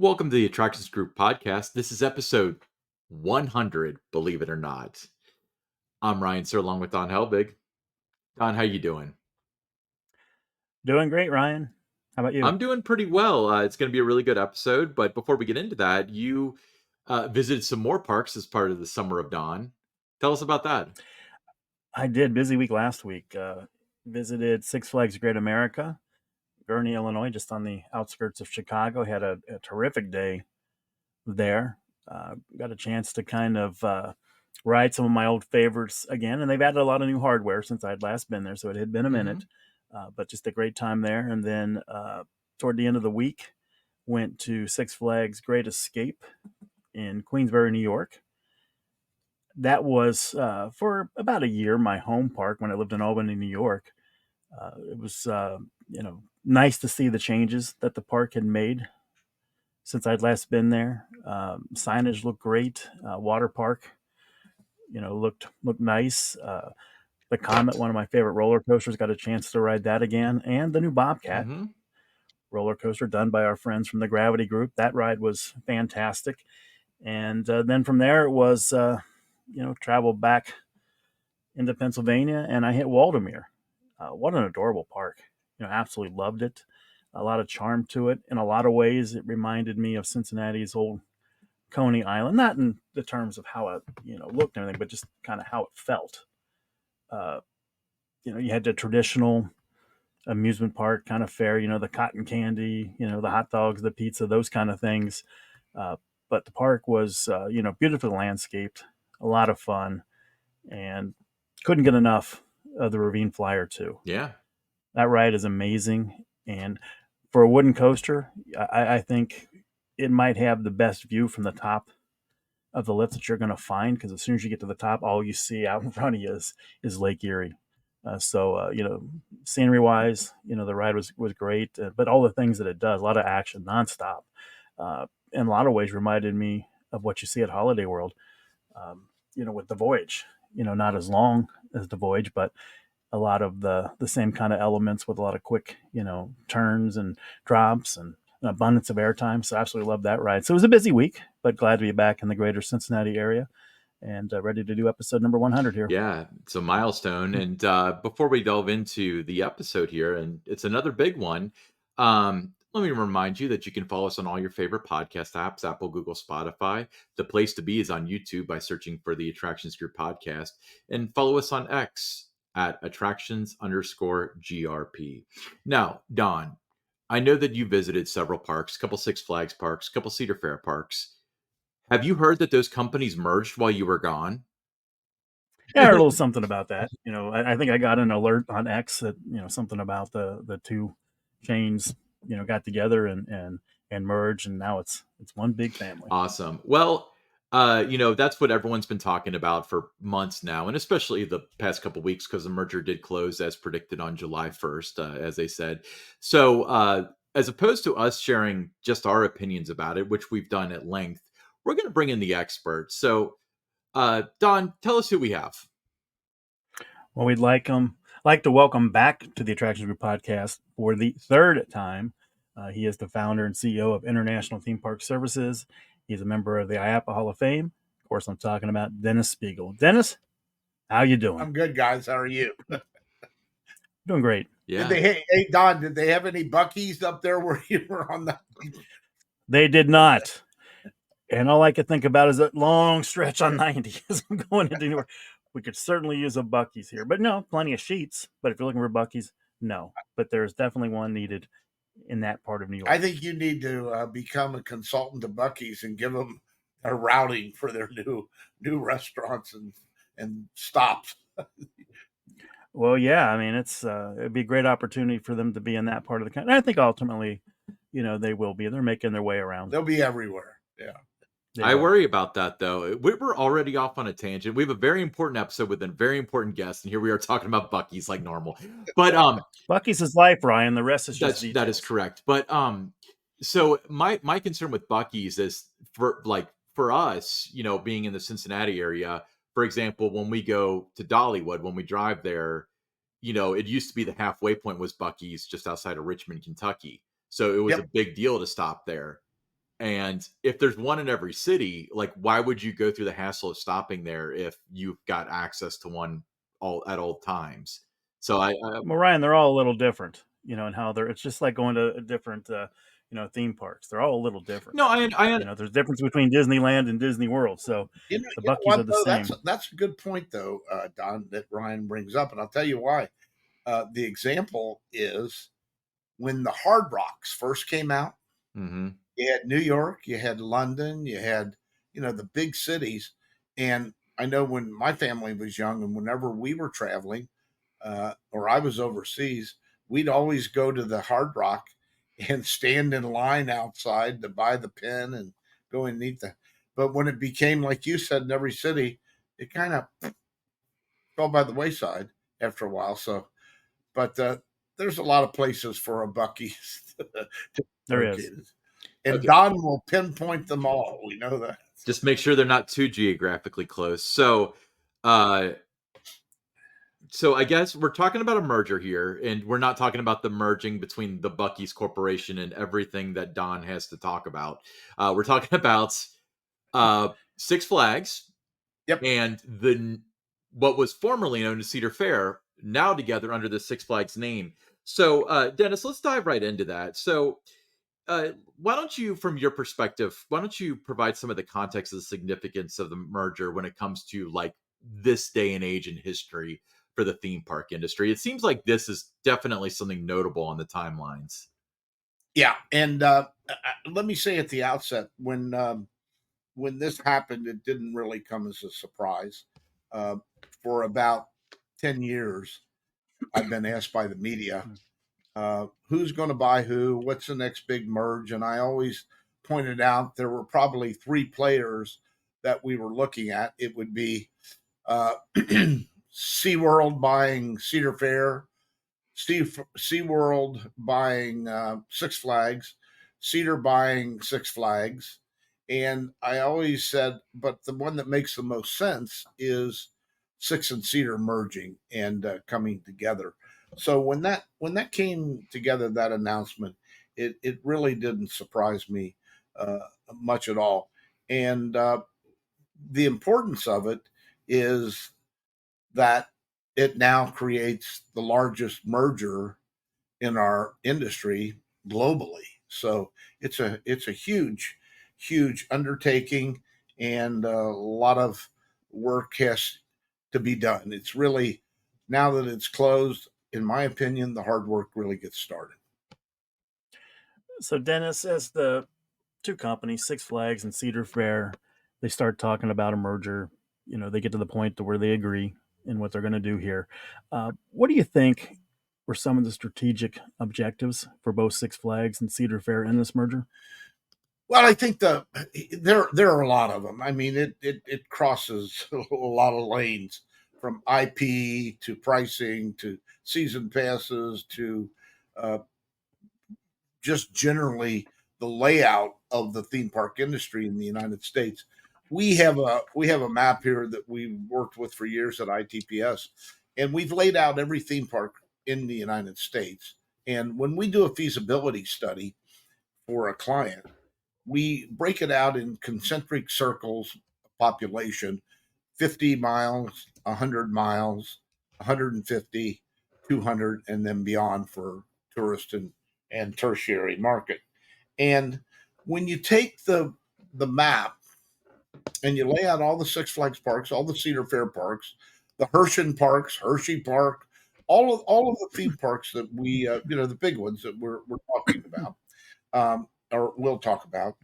Welcome to the Attractions Group podcast. This is episode 100, believe it or not. I'm Ryan Sir, along with Don Helbig. Don, how you doing? Doing great, Ryan. How about you? I'm doing pretty well. It's going to be a really good episode. But before we get into that, you visited some more parks as part of the Summer of Dawn. Tell us about that. I did busy week last week. Visited Six Flags Great America, Gurnee, Illinois, just on the outskirts of Chicago. Had a terrific day there. Got a chance to kind of ride some of my old favorites again, and they've added a lot of new hardware since I'd last been there, so it had been a minute. But just a great time there. And then toward the end of the week, went to Six Flags Great Escape in Queensbury, New York. That was for about a year my home park when I lived in Albany, New York. It was nice to see the changes that the park had made since I'd last been there. Signage looked great. Water park, looked nice. The Comet, one of my favorite roller coasters, got a chance to ride that again, and the new Bobcat roller coaster done by our friends from the Gravity Group. That ride was fantastic. And then from there it was traveled back into Pennsylvania, and I hit Waldameer. What an adorable park! Absolutely loved it. A lot of charm to it. In a lot of ways, it reminded me of Cincinnati's old Coney Island. Not in the terms of how it looked and everything, but just kind of how it felt. Uh, you had the traditional amusement park kind of fare. The cotton candy, the hot dogs, the pizza, those kind of things. But the park was, beautifully landscaped, a lot of fun, and couldn't get enough of the Ravine Flyer too. Yeah. That ride is amazing, and for a wooden coaster, I think it might have the best view from the top of the lift that you're going to find, because as soon as you get to the top, all you see out in front of you is Lake Erie. Scenery wise, the ride was great, but all the things that it does, a lot of action nonstop, in a lot of ways reminded me of what you see at Holiday World. With the Voyage, not as long as the Voyage, but a lot of the same kind of elements with a lot of quick, turns and drops and an abundance of airtime. So I absolutely love that ride. So it was a busy week, but glad to be back in the greater Cincinnati area and ready to do episode number 100 here. Yeah, it's a milestone. And before we delve into the episode here, and it's another big one, let me remind you that you can follow us on all your favorite podcast apps, Apple, Google, Spotify. The place to be is on YouTube by searching for the Attractions Group podcast, and follow us on X at attractions_GRP. Now, Don, I know that you visited several parks, a couple Six Flags parks, a couple Cedar Fair parks. Have you heard that those companies merged while you were gone? Yeah, I heard a little something about that. I think I got an alert on X that something about the two chains got together and merged, and now it's one big family. Awesome. Well, that's what everyone's been talking about for months now, and especially the past couple weeks, because the merger did close as predicted on July 1st, as they said. So, as opposed to us sharing just our opinions about it, which we've done at length, we're going to bring in the experts. So, Don, tell us who we have. Well, we'd like to welcome back to the Attractions Group podcast for the third time. He is the founder and CEO of International Theme Park Services. He's a member of the IAPA Hall of Fame. Of course, I'm talking about Dennis Spiegel. Dennis, how you doing? I'm good, guys. How are you? Doing great. Yeah. Hey, Don, did they have any Buc-ee's up there where you were on that? They did not. And all I could think about is that long stretch on 90 as I'm going into New York. We could certainly use a Buc-ee's here, but no, plenty of Sheets. But if you're looking for Buc-ee's, no. But there's definitely one needed in that part of New York. I think you need to become a consultant to Buc-ee's and give them a routing for their new restaurants and stops. Well, yeah, I mean, it'd be a great opportunity for them to be in that part of the country. And I think ultimately, they will be. They're making their way around. They'll be everywhere. Yeah. I worry about that, though. We're already off on a tangent. We have a very important episode with a very important guest, and here we are talking about Buc-ee's like normal. But Buc-ee's is life, Ryan. The rest is just that is correct. But so my concern with Buc-ee's is for us, being in the Cincinnati area, for example, when we go to Dollywood, when we drive there, it used to be the halfway point was Buc-ee's just outside of Richmond, Kentucky. So it was a big deal to stop there. And if there's one in every city, like, why would you go through the hassle of stopping there if you've got access to one all times? So Well, Ryan, they're all a little different, and how they're. It's just like going to a different, theme parks. They're all a little different. no, I There's difference between Disneyland and Disney World. So the You know Buckies what are the though? same. That's a good point though, Don, that Ryan brings up, and I'll tell you why. The example is when the Hard Rocks first came out. Mhm. You had New York, you had London, you had the big cities, and I know when my family was young, and whenever we were traveling, or I was overseas, we'd always go to the Hard Rock and stand in line outside to buy the pin and go and eat the. But when it became like you said in every city, it kind of fell by the wayside after a while. So, but there's a lot of places for a Bucky's to be There is. located, and Okay. Don will pinpoint them all. We know that. Just make sure they're not too geographically close. Uh so I guess we're talking about a merger here, and we're not talking about the merging between the Bucky's Corporation and everything that Don has to talk about. We're talking about Six Flags Yep. and what was formerly known as Cedar Fair, now together under the Six Flags name. So, Dennis, let's dive right into that. So, why don't you, from your perspective, why don't you provide some of the context of the significance of the merger when it comes to like this day and age in history for the theme park industry? It seems like this is definitely something notable on the timelines. Yeah, and let me say at the outset, when this happened, it didn't really come as a surprise. Uh, for about 10 years, I've been asked by the media, who's going to buy who, what's the next big merge, and I always pointed out there were probably three players that we were looking at. It would be SeaWorld buying Cedar Fair, SeaWorld buying Six Flags, Cedar buying Six Flags. And I always said, but the one that makes the most sense is Six and Cedar merging and coming together. So when that came together, that announcement, it really didn't surprise me uh, much at all. And the importance of it is that it now creates the largest merger in our industry globally. So it's a huge undertaking, and a lot of work has to be done. It's really, now that it's closed, in my opinion, the hard work really gets started. So Dennis, as the two companies, Six Flags and Cedar Fair, they start talking about a merger. They get to the point to where they agree in what they're going to do here. What do you think were some of the strategic objectives for both Six Flags and Cedar Fair in this merger? Well, I think there are a lot of them. I mean, it crosses a lot of lanes, from IP to pricing to season passes to uh, just generally the layout of the theme park industry in the United States. We have a map here that we've worked with for years at ITPS, and we've laid out every theme park in the United States. And when we do a feasibility study for a client, we break it out in concentric circles of population: 50 miles, 100 miles, 150, 200, and then beyond for tourist and tertiary market. And when you take the map and you lay out all the Six Flags parks, all the Cedar Fair parks, the Hershey parks, Hershey Park, all of the theme parks that we the big ones that we're talking about, or will talk about,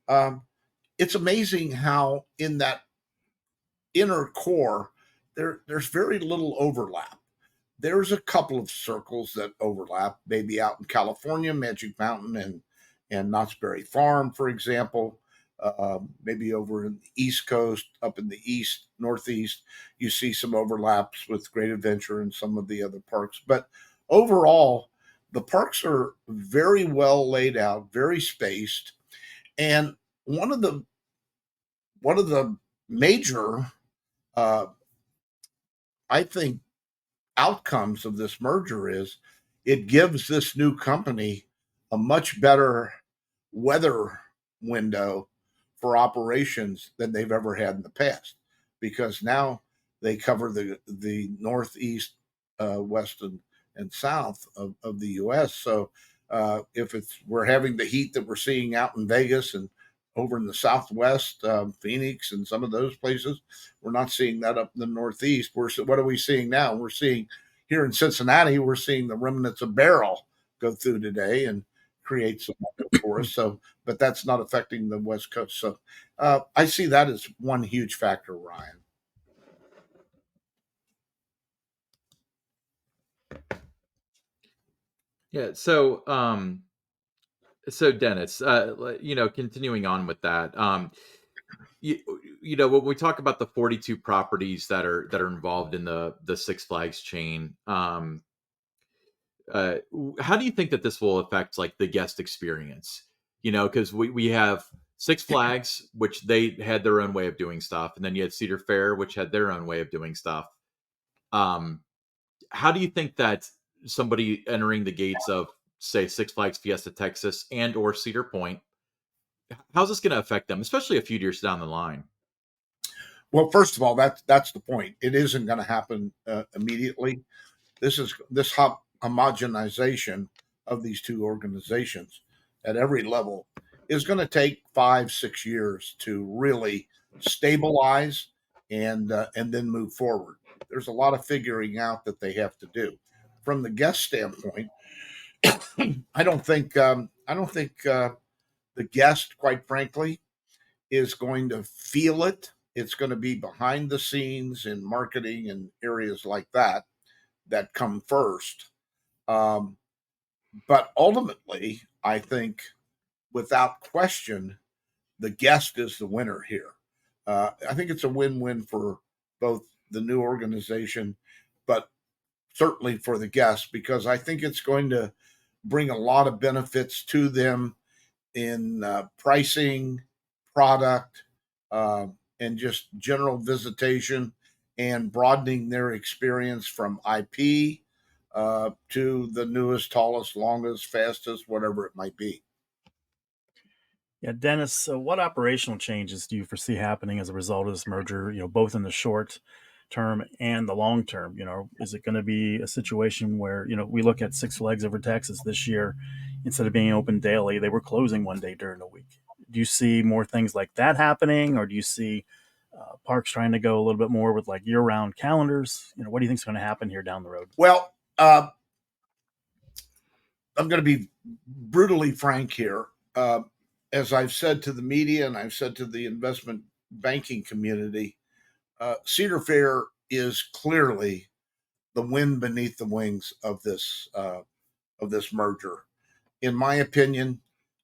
um, it's amazing how in that inner core there's very little overlap. There's a couple of circles that overlap, maybe out in California, Magic Mountain and Knott's Berry Farm, for example. Maybe over in the East Coast, up in the East, Northeast, you see some overlaps with Great Adventure and some of the other parks. But overall, the parks are very well laid out, very spaced, and one of the one of the major, uh, I think, outcomes of this merger is it gives this new company a much better weather window for operations than they've ever had in the past, because now they cover the northeast, west, and south of the U.S. So if it's we're having the heat that we're seeing out in Vegas and over in the Southwest, Phoenix, and some of those places, we're not seeing that up in the Northeast. What are we seeing now? We're seeing here in Cincinnati, we're seeing the remnants of Beryl go through today and create some for us. So, but that's not affecting the West Coast. So, I see that as one huge factor, Ryan. Yeah. So Dennis, continuing on with that, you, when we talk about the 42 properties that are involved in the Six Flags chain, how do you think that this will affect like the guest experience? Because we have Six Flags, which they had their own way of doing stuff, and then you had Cedar Fair, which had their own way of doing stuff. Um, how do you think that somebody entering the gates of, say, Six Flags Fiesta Texas and or Cedar Point, how's this going to affect them, especially a few years down the line? Well, first of all, that's the point. It isn't going to happen immediately. This homogenization of these two organizations at every level is going to take 5-6 years to really stabilize and then move forward. There's a lot of figuring out that they have to do. From the guest standpoint, I don't think the guest, quite frankly, is going to feel it. It's going to be behind the scenes in marketing and areas like that come first. Um, but ultimately, I think without question, the guest is the winner here. I think it's a win-win for both the new organization, but certainly for the guests, because I think it's going to bring a lot of benefits to them in pricing, product, uh, and just general visitation and broadening their experience from IP to the newest, tallest, longest, fastest, whatever it might be. Yeah, Dennis, so what operational changes do you foresee happening as a result of this merger, both in the short term and the long term? Is it going to be a situation where, we look at Six Flags Over Texas this year, instead of being open daily, they were closing one day during the week. Do you see more things like that happening, or do you see parks trying to go a little bit more with like year-round calendars? What do you think is going to happen here down the road? Well, I'm going to be brutally frank here. As I've said to the media and I've said to the investment banking community, Cedar Fair is clearly the wind beneath the wings of this merger. In my opinion,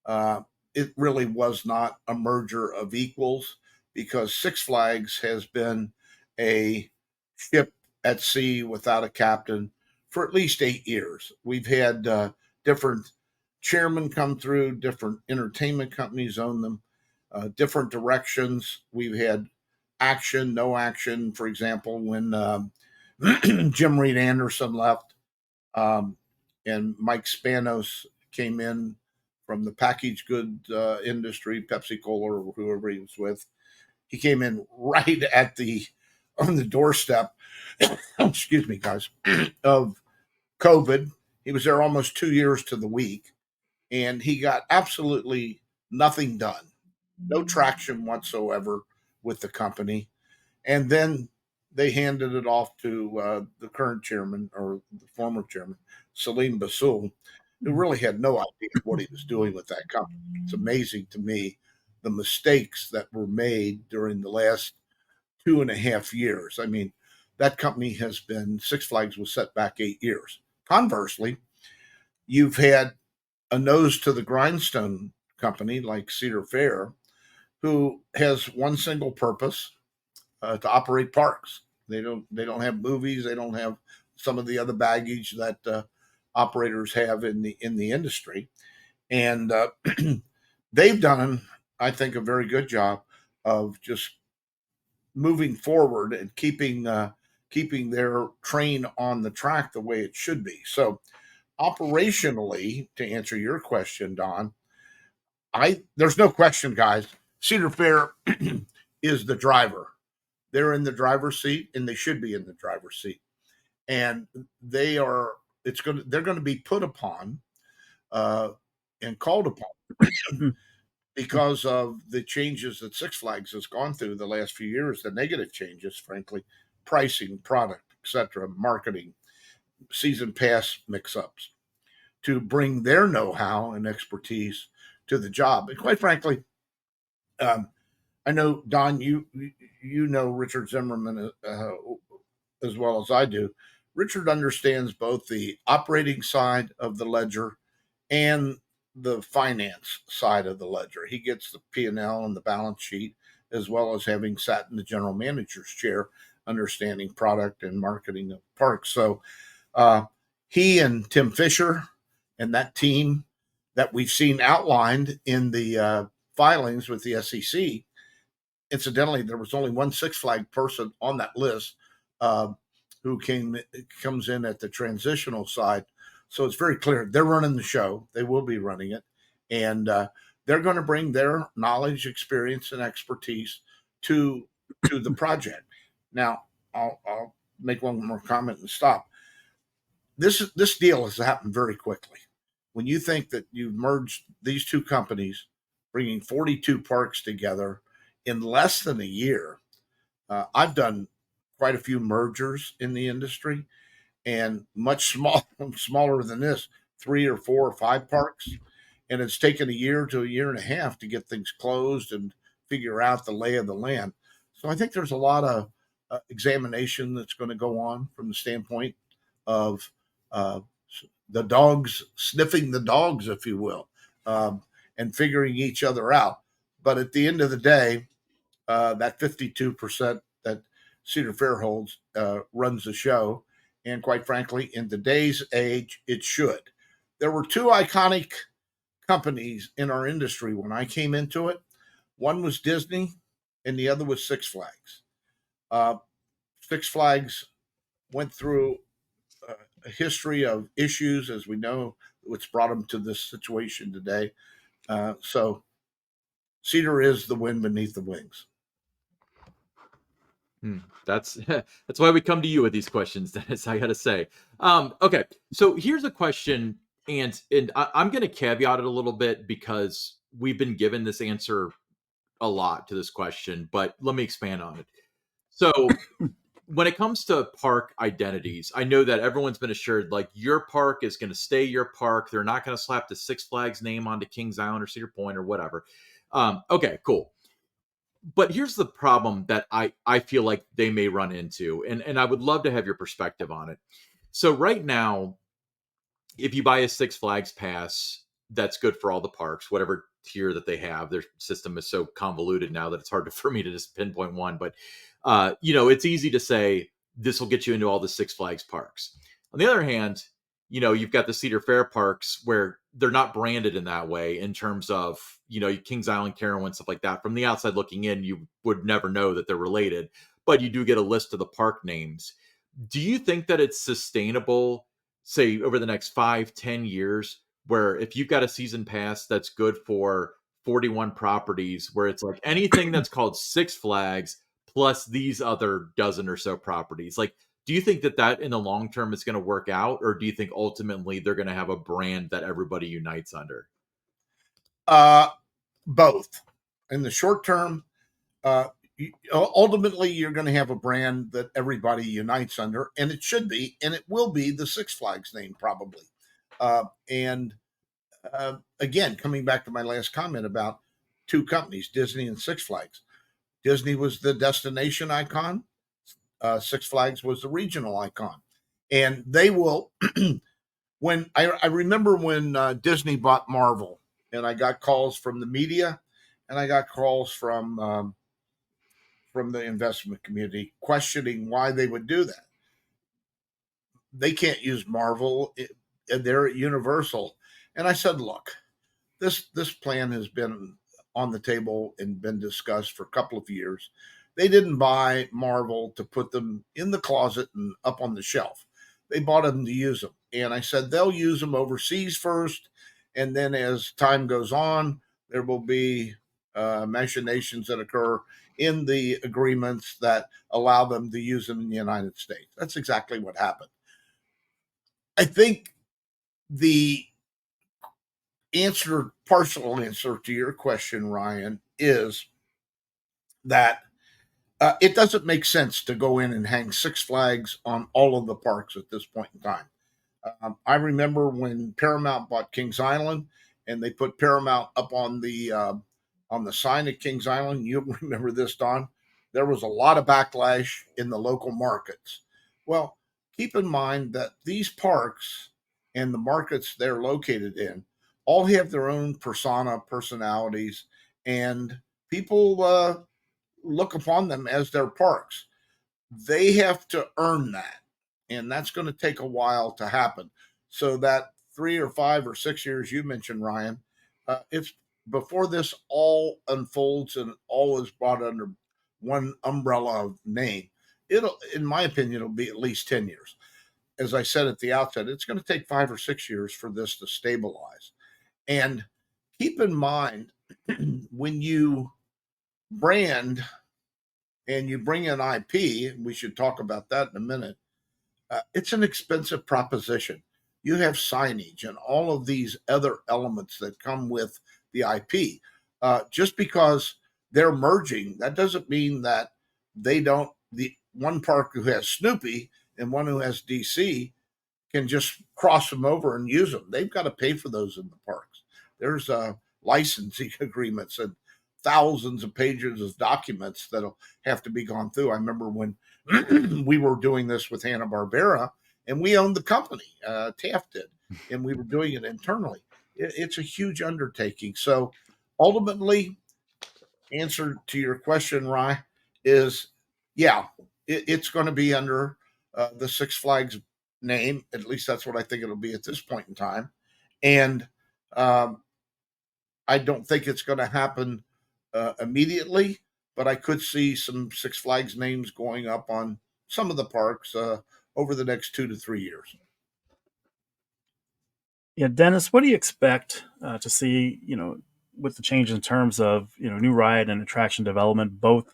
it really was not a merger of equals, because Six Flags has been a ship at sea without a captain for at least 8 years. We've had different chairmen come through, different entertainment companies own them, different directions. We've had action, no action. For example, when Jim Reed Anderson left, um, and Mike Spanos came in from the packaged good industry, Pepsi Cola or whoever he was with. He came in right at the on the doorstep. Excuse me, guys, of COVID. He was there almost 2 years to the week, and he got absolutely nothing done, no traction whatsoever with the company. And then they handed it off to the current chairman, or the former chairman, Salim Basul, who really had no idea what he was doing with that company. It's amazing to me the mistakes that were made during the last 2.5 years. I mean, that company has been, Six Flags was set back 8 years. Conversely, you've had a nose to the grindstone company like Cedar Fair, who has one single purpose, to operate parks. They don't have movies. They don't have some of the other baggage that operators have in the industry, and they've done, I think, a very good job of just moving forward and keeping their train on the track the way it should be. So, operationally, to answer your question, Don, There's no question, guys. Cedar Fair is the driver. They're in the driver's seat, and they should be in the driver's seat. And they're going to be put upon uh, and called upon because of the changes that Six Flags has gone through the last few years, the negative changes, frankly, pricing, product, etc., marketing, season pass mix-ups, to bring their know-how and expertise to the job. And quite frankly, I know, Don, you know Richard Zimmerman as well as I do. Richard understands both the operating side of the ledger and the finance side of the ledger. He gets the P&L and the balance sheet, as well as having sat in the general manager's chair, understanding product and marketing of parks. So he and Tim Fisher and that team that we've seen outlined in the filings with the SEC. Incidentally, there was only one Six Flag person on that list uh, who comes in at the transitional side. So it's very clear they're running the show. They will be running it, and they're going to bring their knowledge, experience, and expertise to the project. Now, I'll make one more comment and stop. This deal has happened very quickly. When you think that you've merged these two companies, bringing 42 parks together in less than a year, I've done quite a few mergers in the industry, and much smaller than this, 3 or 4 or 5 parks, and it's taken a year to a year and a half to get things closed and figure out the lay of the land. So I think there's a lot of examination that's going to go on from the standpoint of uh, the dogs sniffing the dogs, if you will, and figuring each other out. But at the end of the day, that 52% that Cedar Fair holds runs the show. And quite frankly, in today's age, it should. There were two iconic companies in our industry when I came into it. One was Disney, and the other was Six Flags. Uh, Six Flags went through a history of issues, as we know, which brought them to this situation today. So Cedar is the wind beneath the wings. That's that's why we come to you with these questions, Dennis. I gotta say. Okay, so here's a question, and I'm going to caveat it a little bit because we've been given this answer a lot to this question, but let me expand on it. So when it comes to park identities, I know that everyone's been assured like your park is going to stay your park. They're not going to slap the Six Flags name onto Kings Island or Cedar Point or whatever. Okay, cool. But here's the problem that I feel like they may run into, and I would love to have your perspective on it. So right now, if you buy a Six Flags pass, that's good for all the parks, whatever tier that they have. Their system is so convoluted now that it's hard for me to just pinpoint one. But it's easy to say this will get you into all the Six Flags parks. On the other hand, you've got the Cedar Fair parks where they're not branded in that way in terms of, Kings Island, Carowin, stuff like that. From the outside looking in, you would never know that they're related, but you do get a list of the park names. Do you think that it's sustainable, say, over the next 5-10 years, where if you've got a season pass that's good for 41 properties, where it's like anything that's called Six Flags plus these other dozen or so properties, like, do you think that in the long term is going to work out, or do you think ultimately they're going to have a brand that everybody unites under? Both. In the short term, ultimately you're going to have a brand that everybody unites under, and it should be, and it will be the Six Flags name probably. And again, coming back to my last comment about two companies, Disney and Six Flags. Disney was the destination icon. Six Flags was the regional icon, and they will. When I remember when Disney bought Marvel, and I got calls from the media, and I got calls from the investment community questioning why they would do that. They can't use Marvel; they're at Universal, and I said, "Look, this plan has been on the table and been discussed for a couple of years. They didn't buy Marvel to put them in the closet and up on the shelf. They bought them to use them." And I said they'll use them overseas first, and then as time goes on, there will be machinations that occur in the agreements that allow them to use them in the United States. That's exactly what happened. I think the partial answer to your question, Ryan, is that it doesn't make sense to go in and hang Six Flags on all of the parks at this point in time. I remember when Paramount bought Kings Island, and they put Paramount up on the sign at Kings Island. You remember this, Don? There was a lot of backlash in the local markets. Well, keep in mind that these parks and the markets they're located in all have their own personalities, and people look upon them as their parks. They have to earn that, and that's going to take a while to happen. So that 3 or 5 or 6 years you mentioned, Ryan, it's before this all unfolds and all is brought under one umbrella of name. It'll, in my opinion, it'll be at least 10 years. As I said at the outset, it's going to take 5 or 6 years for this to stabilize. And keep in mind, when you brand and you bring in IP, we should talk about that in a minute. It's an expensive proposition. You have signage and all of these other elements that come with the IP. Just because they're merging, that doesn't mean that they don't. The one park who has Snoopy and one who has DC can just cross them over and use them. They've got to pay for those in the parks. There's licensing agreements and thousands of pages of documents that'll have to be gone through. I remember when we were doing this with Hanna-Barbera, and we owned the company, Taft did, and we were doing it internally. It's a huge undertaking. So ultimately, answer to your question, Rye, is yeah, it's going to be under the Six Flags name. At least that's what I think it'll be at this point in time. And um, I don't think it's going to happen immediately, but I could see some Six Flags names going up on some of the parks over the next 2 to 3 years. Yeah, Dennis, what do you expect to see? With the change in terms of new ride and attraction development, both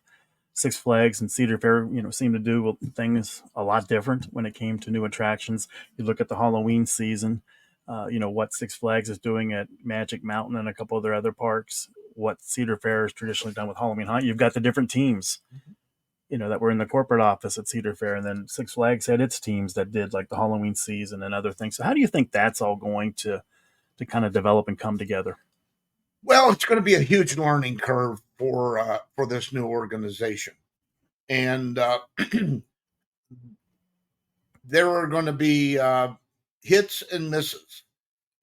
Six Flags and Cedar Fair, seem to do things a lot different when it came to new attractions. You look at the Halloween season, what Six Flags is doing at Magic Mountain and a couple of their other parks, what Cedar Fair has traditionally done with Halloween Haunt. You've got the different teams, that were in the corporate office at Cedar Fair, and then Six Flags had its teams that did like the Halloween season and other things. So how do you think that's all going to kind of develop and come together? Well, it's going to be a huge learning curve for this new organization, and there are going to be hits and misses,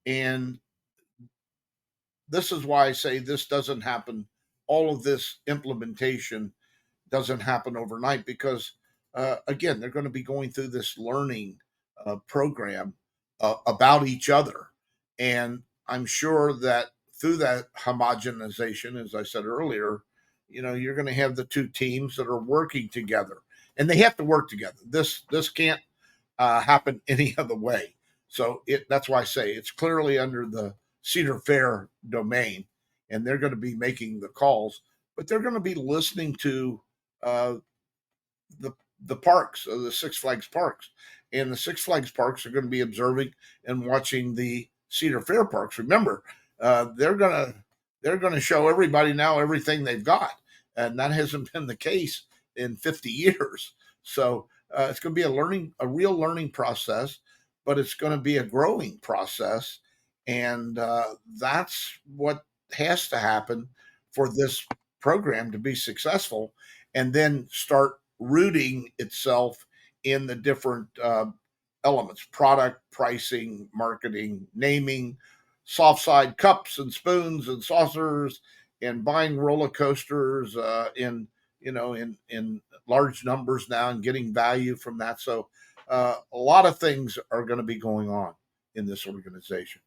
and this is why I say this doesn't happen. All of this implementation doesn't happen overnight because, again, they're going to be going through this learning program about each other. And I'm sure that through that homogenization, as I said earlier, you're going to have the two teams that are working together, and they have to work together. This can't happen any other way. So that's why I say it's clearly under the Cedar Fair domain, and they're going to be making the calls, but they're going to be listening to uh, the parks, the Six Flags parks, and the Six Flags parks are going to be observing and watching the Cedar Fair parks. Remember, they're gonna show everybody now everything they've got, and that hasn't been the case in 50 years. So it's going to be a real learning process, but it's going to be a growing process, and that's what has to happen for this program to be successful, and then start rooting itself in the different elements: product, pricing, marketing, naming, soft side cups and spoons and saucers, and buying roller coasters in large numbers now and getting value from that. So a lot of things are going to be going on in this organization.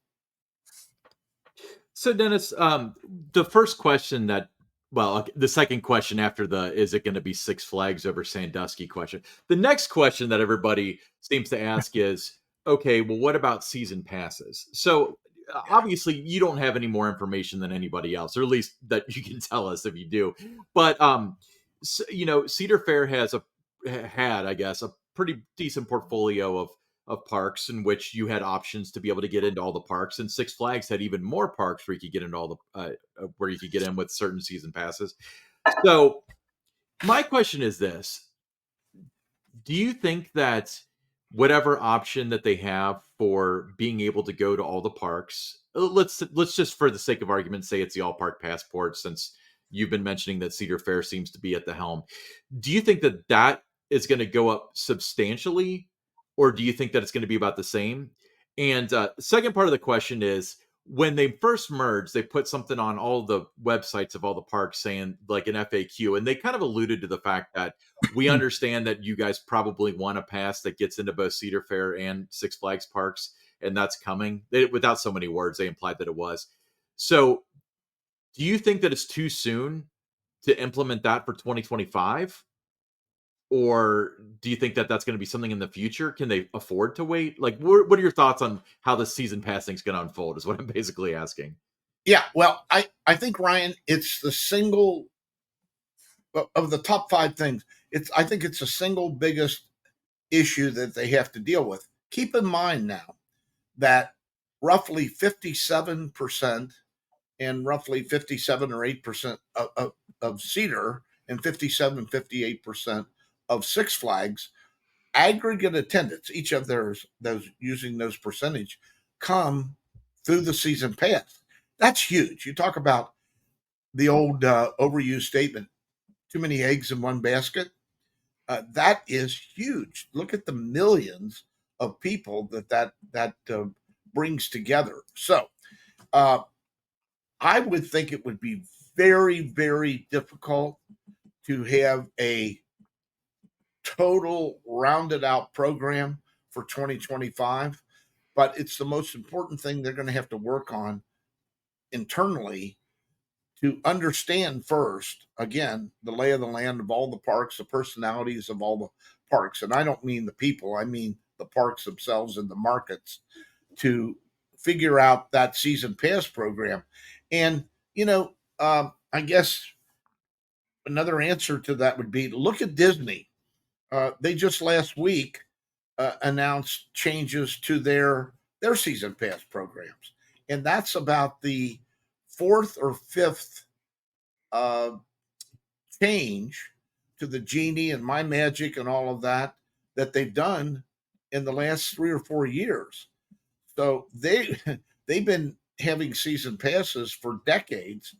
So, Dennis, the first question the second question after the is it going to be Six Flags over Sandusky question. The next question that everybody seems to ask is, okay, well, what about season passes? So, obviously you don't have any more information than anybody else, or at least that you can tell us if you do. But Cedar Fair had, I guess, a pretty decent portfolio of parks in which you had options to be able to get into all the parks, and Six Flags had even more parks where you could get into all the where you could get in with certain season passes. So my question is this: do you think that whatever option that they have for being able to go to all the parks, let's just for the sake of argument say it's the all park passport, since you've been mentioning that Cedar Fair seems to be at the helm, do you think that that is going to go up substantially, or do you think that it's going to be about the same? And second part of the question is, when they first merged, they put something on all the websites of all the parks saying like an FAQ, and they kind of alluded to the fact that we understand that you guys probably want a pass that gets into both Cedar Fair and Six Flags parks, and that's coming. Without so many words, they implied that it was. So, do you think that it's too soon to implement that for 2025? Or do you think that that's going to be something in the future? Can they afford to wait? Like, what are your thoughts on how the season passing is going to unfold? Is what I'm basically asking. Yeah, well, I think, Ryan, it's the single of the top five things. I think it's the single biggest issue that they have to deal with. Keep in mind now that roughly 57% and roughly 57 or 8% of Cedar and 57, 58% of Six Flags aggregate attendance, each of those using those percentage, come through the season pass. That's huge. You talk about the old overused statement, too many eggs in one basket. That is huge. Look at the millions of people that brings together. So I would think it would be very, very difficult to have a total rounded out program for 2025, but it's the most important thing they're going to have to work on internally to understand first, again, the lay of the land of all the parks, the personalities of all the parks. And I don't mean the people, I mean the parks themselves and the markets, to figure out that season pass program. And, I guess another answer to that would be look at Disney. They just last week announced changes to their season pass programs, and that's about the fourth or fifth uh, change to the Genie and My Magic and all of that they've done in the last 3 or 4 years. So they've been having season passes for decades,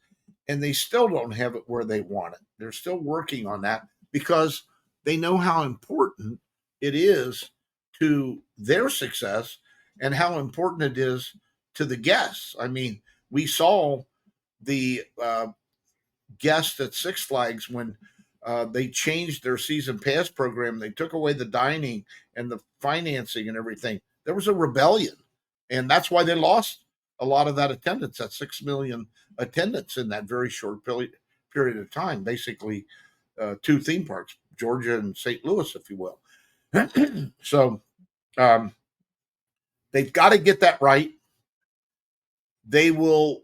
and they still don't have it where they want it. They're still working on that because they know how important it is to their success and how important it is to the guests. I mean, we saw the guests at Six Flags when they changed their season pass program. They took away the dining and the financing and everything. There was a rebellion, and that's why they lost a lot of that attendance. That 6 million attendance in that very short period of time. Basically, two theme parks, Georgia and St. Louis, if you will. So they've got to get that right. There will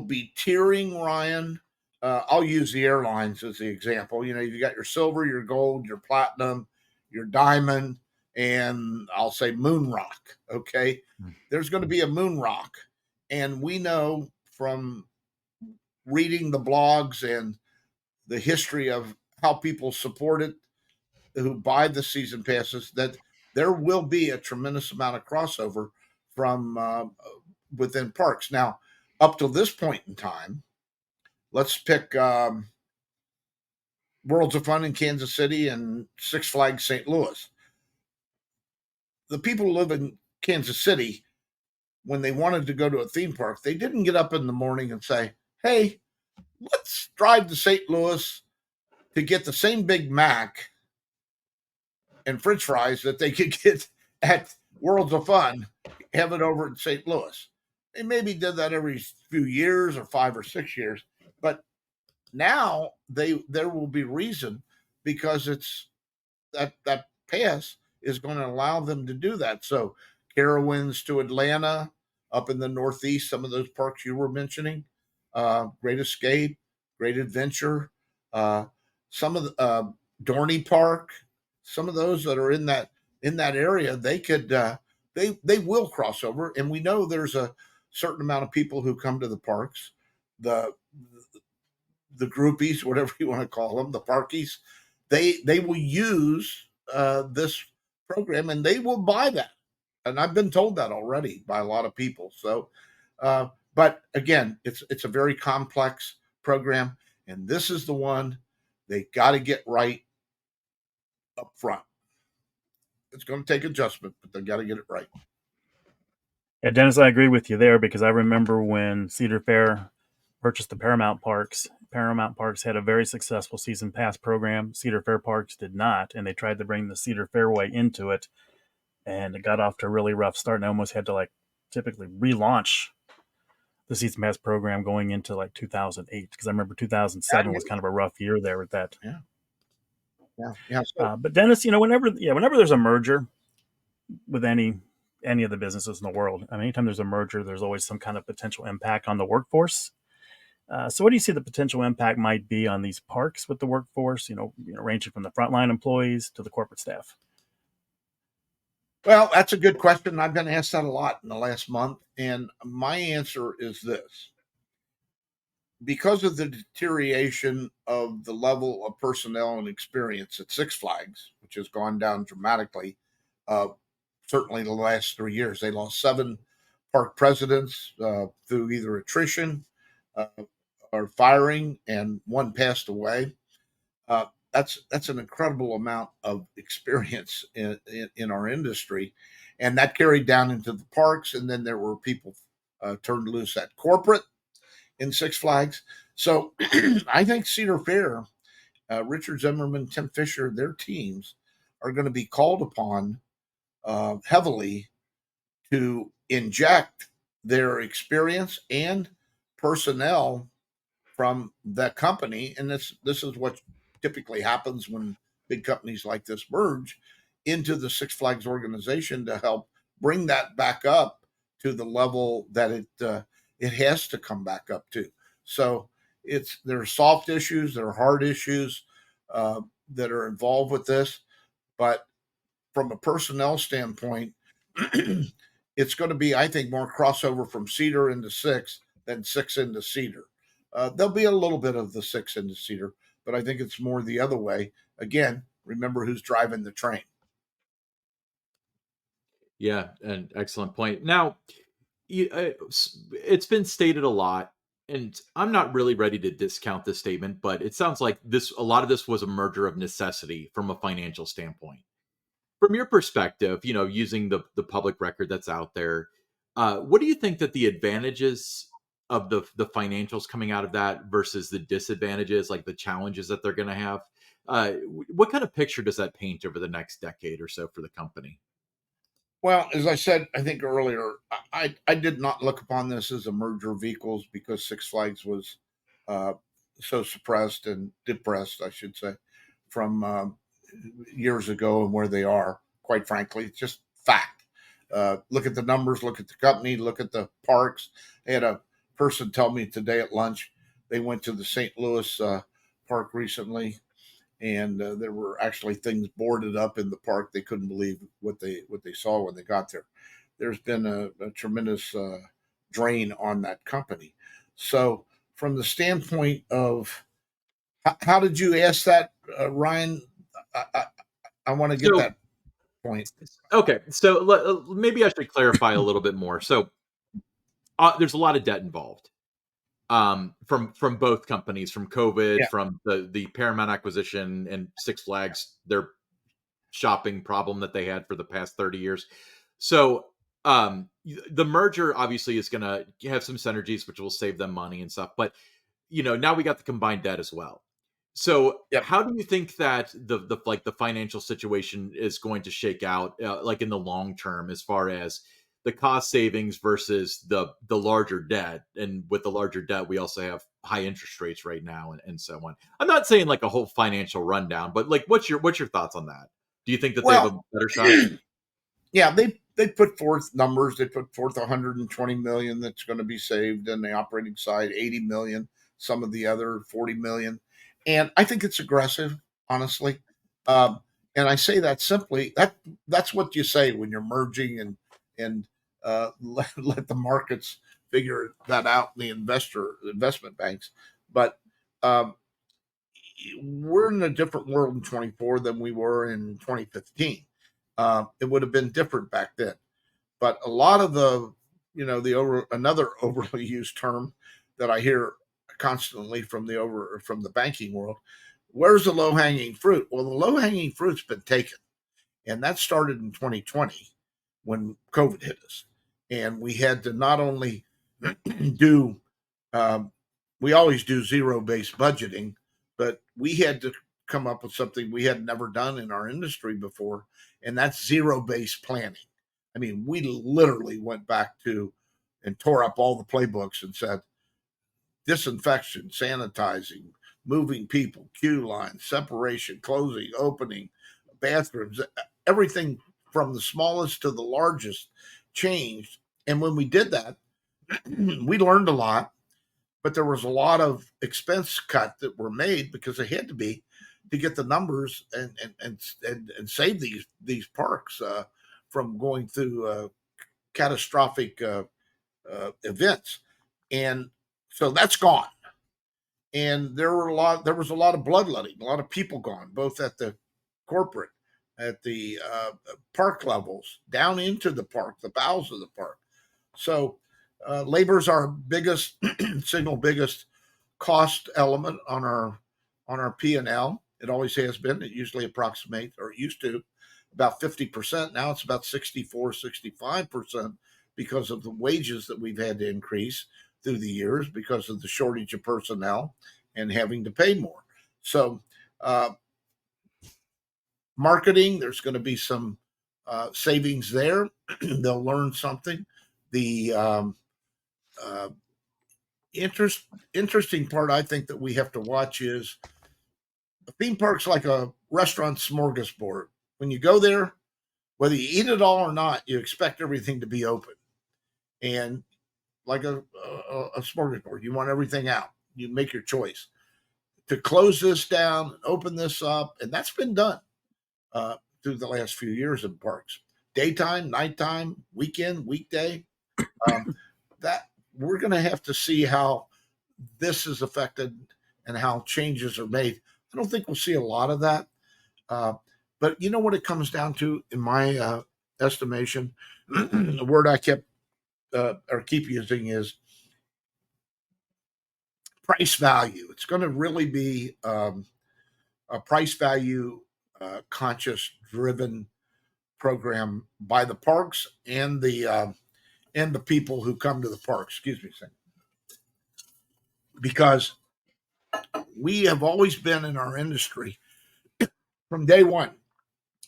be tiering, Ryan. I'll use the airlines as the example. You got your silver, your gold, your platinum, your diamond, and I'll say moon rock. Okay. There's going to be a moon rock. And we know from reading the blogs and the history of how people support it, who buy the season passes, that there will be a tremendous amount of crossover from within parks. Now, up to this point in time, let's pick Worlds of Fun in Kansas City and Six Flags St. Louis. The people who live in Kansas City, when they wanted to go to a theme park, they didn't get up in the morning and say, hey, let's drive to St. Louis to get the same Big Mac and French fries that they could get at Worlds of Fun, have it over in St. Louis. They maybe did that every few years or 5 or 6 years, but now there will be reason, because it's that pass is going to allow them to do that. So Carowinds to Atlanta, up in the Northeast, some of those parks you were mentioning, Great Escape, Great Adventure, uh, some of the Dorney Park, some of those that are in that area, they could they will cross over, and we know there's a certain amount of people who come to the parks, the the groupies, whatever you want to call them, the parkies, they will use this program and they will buy that. And I've been told that already by a lot of people. So, but again, it's a very complex program, and this is the one they got to get right up front. It's going to take adjustment, but they got to get it right. Yeah, Dennis, I agree with you there because I remember when Cedar Fair purchased the Paramount Parks. Paramount Parks had a very successful season pass program. Cedar Fair Parks did not, and they tried to bring the Cedar Fairway into it, and it got off to a really rough start. And I almost had to like typically relaunch the season pass program going into like 2008 because I remember 2007 was kind of a rough year there with that. Yeah, yeah. So, But Dennis, whenever there's a merger with any of the businesses in the world, I mean, anytime there's a merger, there's always some kind of potential impact on the workforce. So, what do you see the potential impact might be on these parks with the workforce? Ranging from the frontline employees to the corporate staff. well, that's a good question. I've been asked that a lot in the last month, and my answer is this: because of the deterioration of the level of personnel and experience at Six Flags, which has gone down dramatically, uh, certainly the last 3 years, they lost 7 park presidents through either attrition uh, or firing, and one passed away. Uh, that's an incredible amount of experience in our industry, and that carried down into the parks. And then there were people turned loose at corporate in Six Flags. So I think Cedar Fair, Richard Zimmerman, Tim Fisher, their teams are going to be called upon heavily to inject their experience and personnel from that company. And this is what typically happens when big companies like this merge into the Six Flags organization to help bring that back up to the level that it has to come back up to. So there are soft issues, there are hard issues that are involved with this, but from a personnel standpoint, it's going to be, I think, more crossover from Cedar into Six than Six into Cedar. There'll be a little bit of the Six into Cedar, but I think it's more the other way. Again, remember who's driving the train. Yeah, an excellent point. Now, it's been stated a lot, and I'm not really ready to discount this statement, but it sounds like a lot of this was a merger of necessity from a financial standpoint. From your perspective, using the public record that's out there, what do you think that the advantages of the financials coming out of that versus the disadvantages, like the challenges that they're going to have? What kind of picture does that paint over the next decade or so for the company? Well, as I said, I think earlier, I did not look upon this as a merger of equals because Six Flags was uh, so suppressed and depressed, I should say, from years ago and where they are. Quite frankly, it's just fact. Look at the numbers, look at the company, look at the parks. I had a person tell me today at lunch they went to the St. Louis park recently, and there were actually things boarded up in the park. They couldn't believe what they saw when they got there. There's been a tremendous drain on that company. So, from the standpoint of how did you ask that, Ryan? I, I, I want to get So, that point. okay, so maybe I should clarify a little bit more. So, there's a lot of debt involved, from both companies, from COVID, Yeah. from the Paramount acquisition, and Six Flags, their shopping problem that they had for the past 30 years. So, the merger obviously is going to have some synergies, which will save them money and stuff. But now we got the combined debt as well. So, Yep. how do you think that the financial situation is going to shake out, like in the long term, as far as the cost savings versus the larger debt? And with the larger debt, we also have high interest rates right now, and so on. I'm not saying like a whole financial rundown, but like, what's your thoughts on that? Do you think that they have Well, a better shot? yeah, they put forth numbers. They put forth 120 million that's going to be saved in the operating side, 80 million, some of the other 40 million. And I think it's aggressive, honestly. Um, and I say that simply. That's what you say when you're merging and let the markets figure that out in the investment banks. But um, we're in a different world in 24 than we were in 2015. It would have been different back then. But a lot of another overly used term that I hear constantly from the banking world, where's the low hanging fruit? Well, the low hanging fruit's been taken, and that started in 2020 when COVID hit us, and we had to not only do um, we always do zero based budgeting, but we had to come up with something we had never done in our industry before, and that's zero based planning. I mean, we literally went back to and tore up all the playbooks and said disinfection, sanitizing, moving people, queue lines, separation, closing, opening, bathrooms, everything from the smallest to the largest changed. And when we did that, we learned a lot, but there was a lot of expense cut that were made because they had to be to get the numbers and save these parks from going through catastrophic events. And so that's gone. And there was a lot of bloodletting, a lot of people gone, both at the corporate, at the park levels, down into the park, the bowels of the park. So labor is our biggest single biggest cost element on our P&L. It always has been. It usually approximates, or it used to, about 50%. Now it's about 64, 65% because of the wages that we've had to increase through the years because of the shortage of personnel and having to pay more. So marketing, there's going to be some savings there. They'll learn something. The uh, interesting part I think that we have to watch is a theme park's like a restaurant smorgasbord. When you go there, whether you eat it all or not, you expect everything to be open. And like a smorgasbord, you want everything out. You make your choice to close this down, open this up, and that's been done through the last few years in parks. Daytime, nighttime, weekend, weekday. That we're going to have to see how this is affected and how changes are made. I don't think we'll see a lot of that. Uh, but you know what it comes down to, in my estimation, the word I kept or keep using is price value. It's going to really be a price value conscious driven program by the parks and the people who come to the park. Excuse me, because we have always been in our industry from day one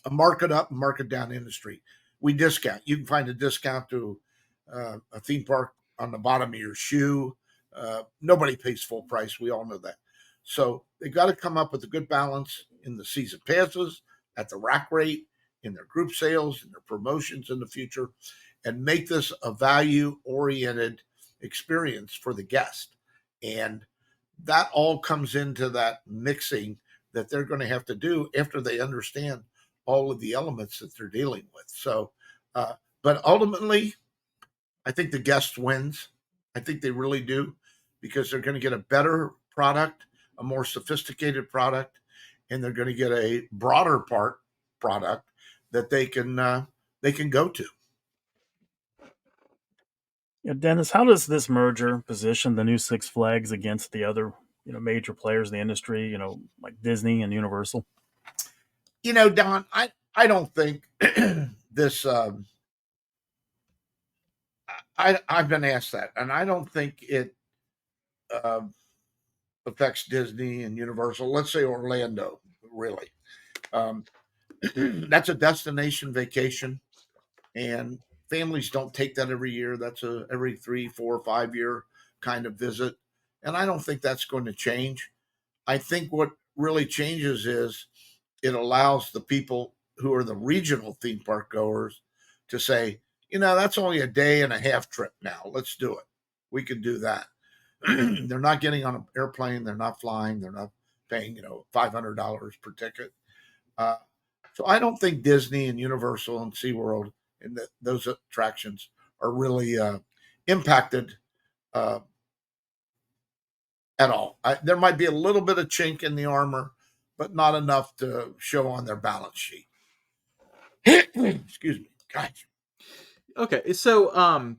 a market up, market down industry. We discount. You can find a discount to a theme park on the bottom of your shoe. Nobody pays full price. We all know that. So they got to come up with a good balance in the season passes, at the rack rate, in their group sales, in their promotions in the future, and make this a value oriented experience for the guest. And that all comes into that mixing that they're going to have to do after they understand all of the elements that they're dealing with. So, uh, but ultimately, I think the guest wins. I think they really do because they're going to get a better product, a more sophisticated product, and they're going to get a broader product that they can go to. Yeah, Dennis, how does this merger position the new Six Flags against the other, major players in the industry, like Disney and Universal? Don, I don't think this. I've been asked that, and I don't think it uh, affects Disney and Universal. Let's say Orlando, really. Um, that's a destination vacation, and families don't take that every year. That's a every 3, 4, 5 year kind of visit, and I don't think that's going to change. I think what really changes is it allows the people who are the regional theme park goers to say, that's only a day and a half trip now. Let's do it. We can do that. They're not getting on an airplane. They're not flying. They're not paying, $500 per ticket. Uh, so I don't think Disney and Universal and SeaWorld and those attractions are really impacted uh, at all. There might be a little bit of chink in the armor, but not enough to show on their balance sheet. Excuse me. Gosh. Okay, so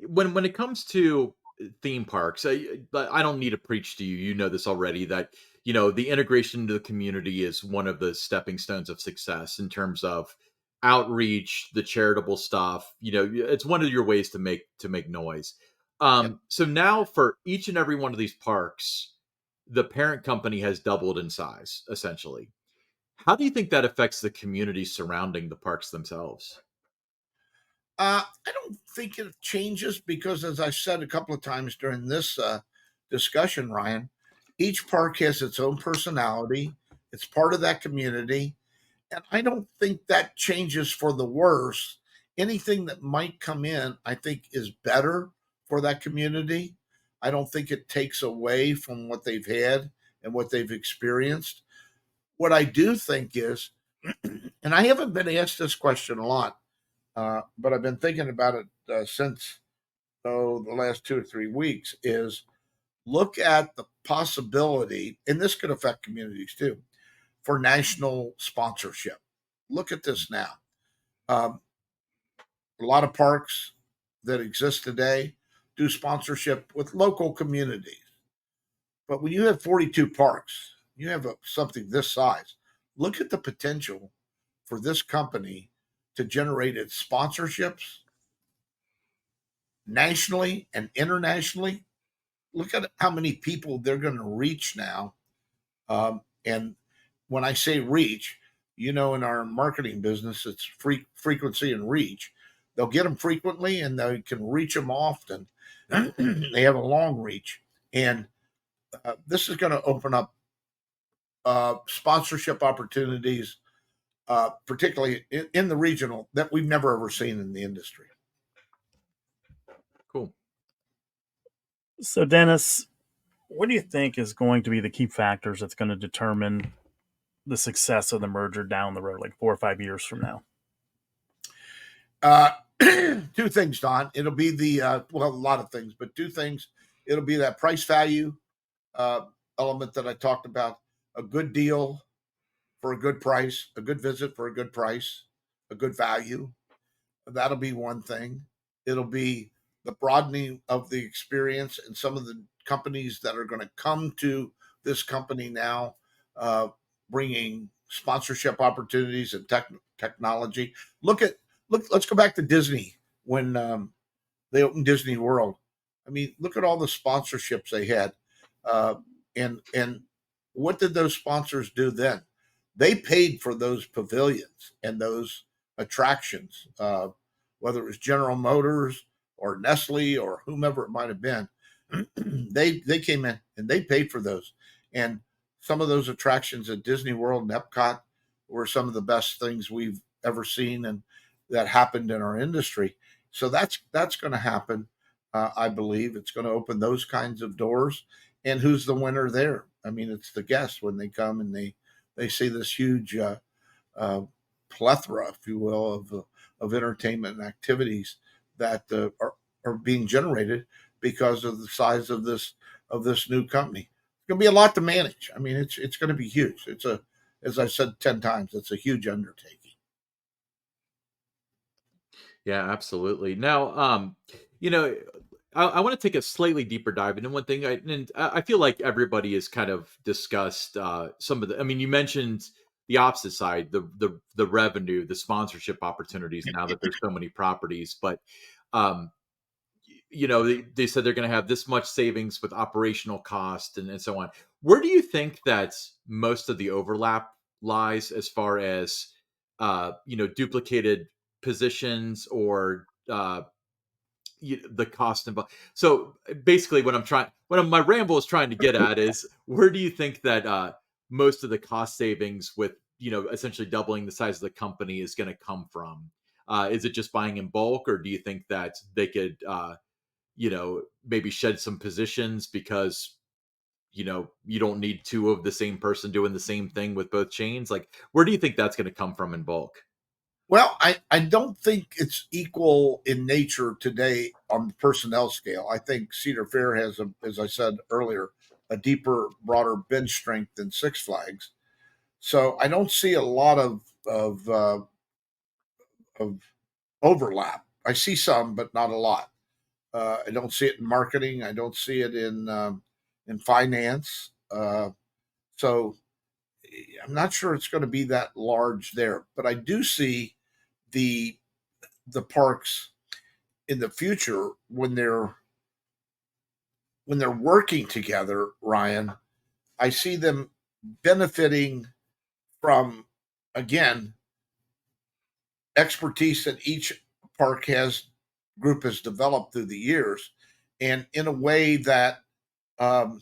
when it comes to theme parks, I don't need to preach to you. You know this already. That the integration into the community is one of the stepping stones of success in terms of outreach, the charitable stuff. It's one of your ways to make noise. Yep. So now for each and every one of these parks, the parent company has doubled in size, essentially. How do you think that affects the community surrounding the parks themselves? I don't think it changes because, as I said a couple of times during this discussion, Ryan, each park has its own personality. It's part of that community. And I don't think that changes for the worse. Anything that might come in, I think, is better for that community. I don't think it takes away from what they've had and what they've experienced. What I do think is, and I haven't been asked this question a lot, but I've been thinking about it since the last 2 or 3 weeks, is look at the possibility, and this could affect communities too, for national sponsorship. Look at this now. Um, a lot of parks that exist today do sponsorship with local communities. But when you have 42 parks, you have something this size. Look at the potential for this company to generate its sponsorships nationally and internationally. Look at how many people they're going to reach now. And when I say reach, in our marketing business, it's frequency and reach. They'll get them frequently and they can reach them often. They have a long reach. And this is going to open up sponsorship opportunities, particularly in the regional, that we've never ever seen in the industry. Cool. So, Dennis, what do you think is going to be the key factors that's going to determine the success of the merger down the road, like 4 or 5 years from now? Two things, Don. It'll be a lot of things, but two things. It'll be that price value element that I talked about, a good deal for a good price, a good visit for a good price, a good value. That'll be one thing. It'll be the broadening of the experience and some of the companies that are going to come to this company now, bringing sponsorship opportunities and technology. Let's go back to Disney when they opened Disney World. I mean, look at all the sponsorships they had, and what did those sponsors do then? They paid for those pavilions and those attractions, whether it was General Motors or Nestle or whomever it might have been. they came in and they paid for those, and some of those attractions at Disney World and Epcot were some of the best things we've ever seen and that happened in our industry. So that's going to happen. I believe it's going to open those kinds of doors. And who's the winner there? I mean, it's the guests when they come and they see this huge plethora, if you will, of entertainment and activities that are being generated because of the size of this new company. It's going to be a lot to manage. I mean, it's going to be huge. As I said 10 times, it's a huge undertaking. Yeah, absolutely. Now, you know, I want to take a slightly deeper dive into one thing. I feel like everybody has kind of discussed some of the. I mean, you mentioned the opposite side, the revenue, the sponsorship opportunities. Now that there's so many properties, but um, they said they're going to have this much savings with operational cost and so on. Where do you think that most of the overlap lies as far as duplicated positions or the cost involved? So basically what my ramble is trying to get at is, where do you think that most of the cost savings with essentially doubling the size of the company is going to come from? Is it just buying in bulk, or do you think that they could, maybe shed some positions because you don't need two of the same person doing the same thing with both chains? Like, where do you think that's going to come from in bulk? Well, I don't think it's equal in nature today on the personnel scale. I think Cedar Fair has, as I said earlier, a deeper, broader bench strength than Six Flags. So I don't see a lot of overlap. I see some, but not a lot. I don't see it in marketing. I don't see it in finance. So I'm not sure it's going to be that large there. But I do see the the parks in the future when they're working together, Ryan. I see them benefiting from, again, expertise that each park has group has developed through the years, and in a way that um,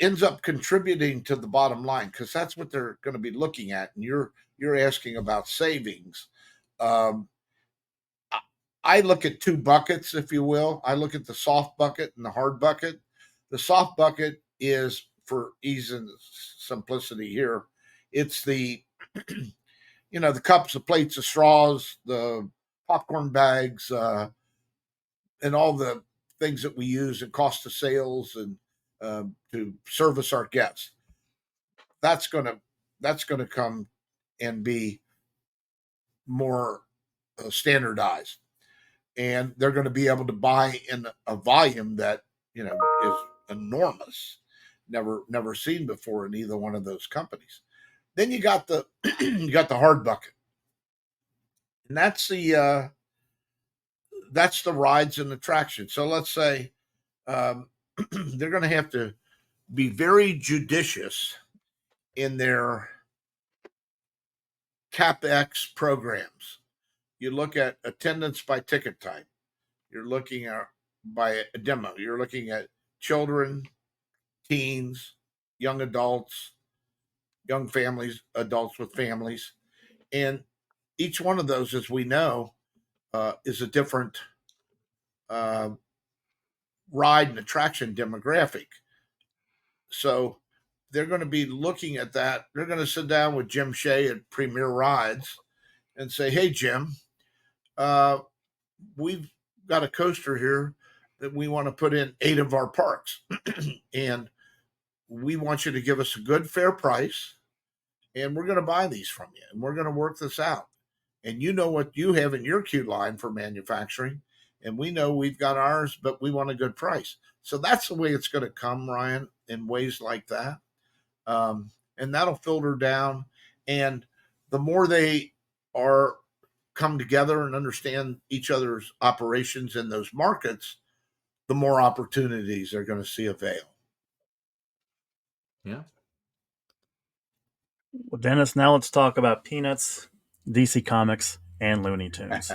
ends up contributing to the bottom line, because that's what they're going to be looking at. And you're asking about savings. Um, I look at two buckets, if you will. I look at the soft bucket and the hard bucket. The soft bucket is, for ease and simplicity here, it's the the cups, the plates, the straws, the popcorn bags, and all the things that we use and cost of sales and to service our guests. That's gonna come and be more standardized, and they're going to be able to buy in a volume that is enormous, never seen before in either one of those companies. Then you got the you got the hard bucket, and that's the rides and attractions. So let's say um, they're going to have to be very judicious in their capex programs. You look at attendance by ticket type. You're looking at by a demo. You're looking at children, teens, young adults, young families, adults with families, and each one of those, as we know, is a different uh, ride and attraction demographic. So they're going to be looking at that. They're going to sit down with Jim Shea at Premier Rides and say, "Hey, Jim, uh, we've got a coaster here that we want to put in 8 of our parks, and we want you to give us a good, fair price, and we're going to buy these from you, and we're going to work this out. And you know what you have in your queue line for manufacturing, and we know we've got ours, but we want a good price." So that's the way it's going to come, Ryan, in ways like that. And that'll filter down. And the more they are come together and understand each other's operations in those markets, the more opportunities they're going to see avail. Yeah. Well, Dennis, now let's talk about Peanuts, DC Comics, and Looney Tunes.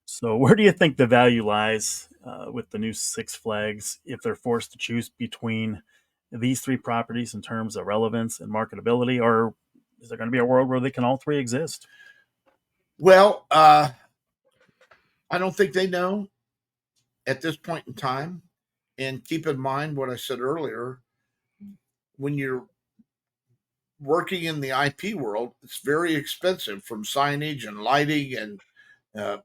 So, where do you think the value lies with the new Six Flags if they're forced to choose between these three properties in terms of relevance and marketability, or is there going to be a world where they can all three exist? Well, I don't think they know at this point in time. And keep in mind what I said earlier, when you're working in the IP world, it's very expensive, from signage and lighting and uh,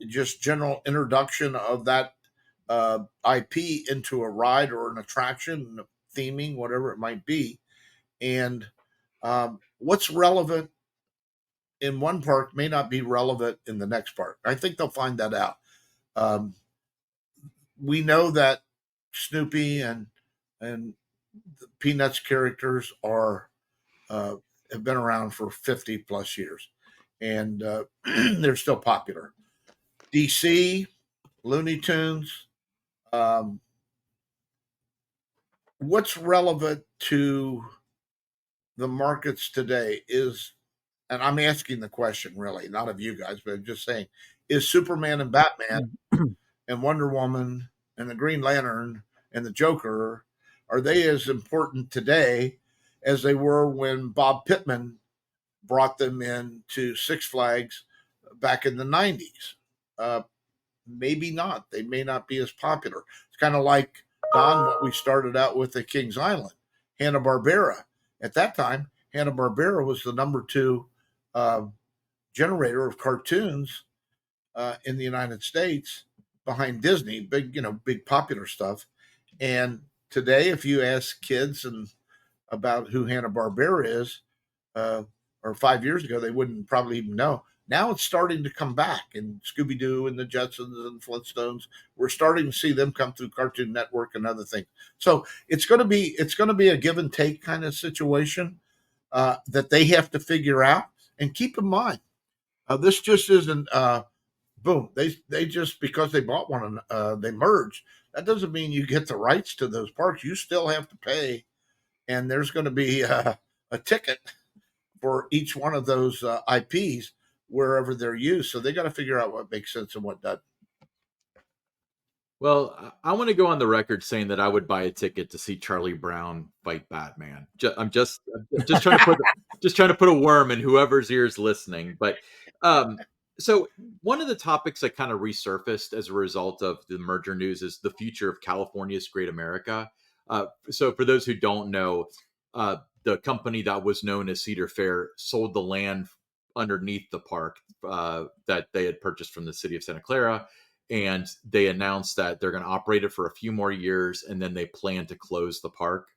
just general introduction of that IP into a ride or an attraction, theming, whatever it might be. And what's relevant in one park may not be relevant in the next park. I think they'll find that out. Um, we know that Snoopy and the Peanuts characters are have been around for 50 plus years, and they're still popular. DC, Looney Tunes. Um, what's relevant to the markets today is, and I'm asking the question really, not of you guys, but I'm just saying, is Superman and Batman and Wonder Woman and the Green Lantern and the Joker, are they as important today as they were when Bob Pittman brought them in to Six Flags back in the 90s. Uh, Maybe not. They may not be as popular. It's kind of like Don, what we started out with at Kings Island, Hanna-Barbera. At that time, Hanna-Barbera was the number two uh, generator of cartoons in the United States behind Disney, big, big popular stuff. And today, if you ask kids and about who Hanna Barbera is, uh, or 5 years ago, they wouldn't probably even know. Now it's starting to come back, and Scooby Doo and the Jetsons and Flintstones. We're starting to see them come through Cartoon Network and other things. So it's going to be a give and take kind of situation that they have to figure out. And keep in mind, this just isn't boom. They just because they bought one, they merged. That doesn't mean you get the rights to those parks. You still have to pay, and there's going to be a ticket for each one of those IPs wherever they're used. So they got to figure out what makes sense and what doesn't. Well, I want to go on the record saying that I would buy a ticket to see Charlie Brown fight Batman. I'm just trying to put a worm in whoever's ears listening. But um, so one of the topics that kind of resurfaced as a result of the merger news is the future of California's Great America. So for those who don't know, the company that was known as Cedar Fair sold the land underneath the park that they had purchased from the city of Santa Clara, and they announced that they're going to operate it for a few more years, and then they plan to close the park.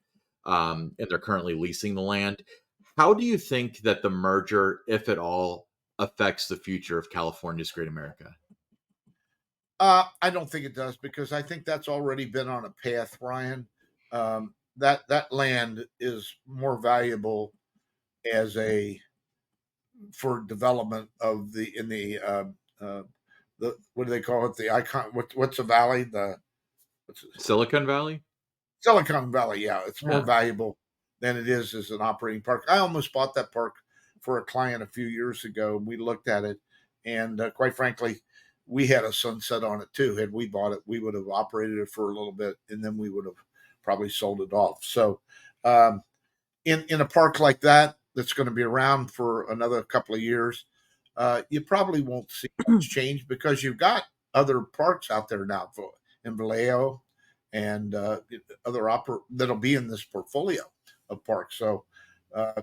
And they're currently leasing the land. How do you think that the merger, if at all, affects the future of California's Great America? I don't think it does because I think that's already been on a path, Ryan. That land is more valuable as a for development of the in the what do they call it, the icon, what's the valley, the what's it? Silicon Valley? Silicon Valley. Yeah, it's more Yeah. valuable than it is as an operating park. I almost bought that park for a client a few years ago. We looked at it, and quite frankly, we had a sunset on it too. Had we bought it, we would have operated it for a little bit, and then we would have probably sold it off. So, um, in a park like that, that's going to be around for another couple of years, you probably won't see much change because you've got other parks out there now in Vallejo and other that'll be in this portfolio of parks. So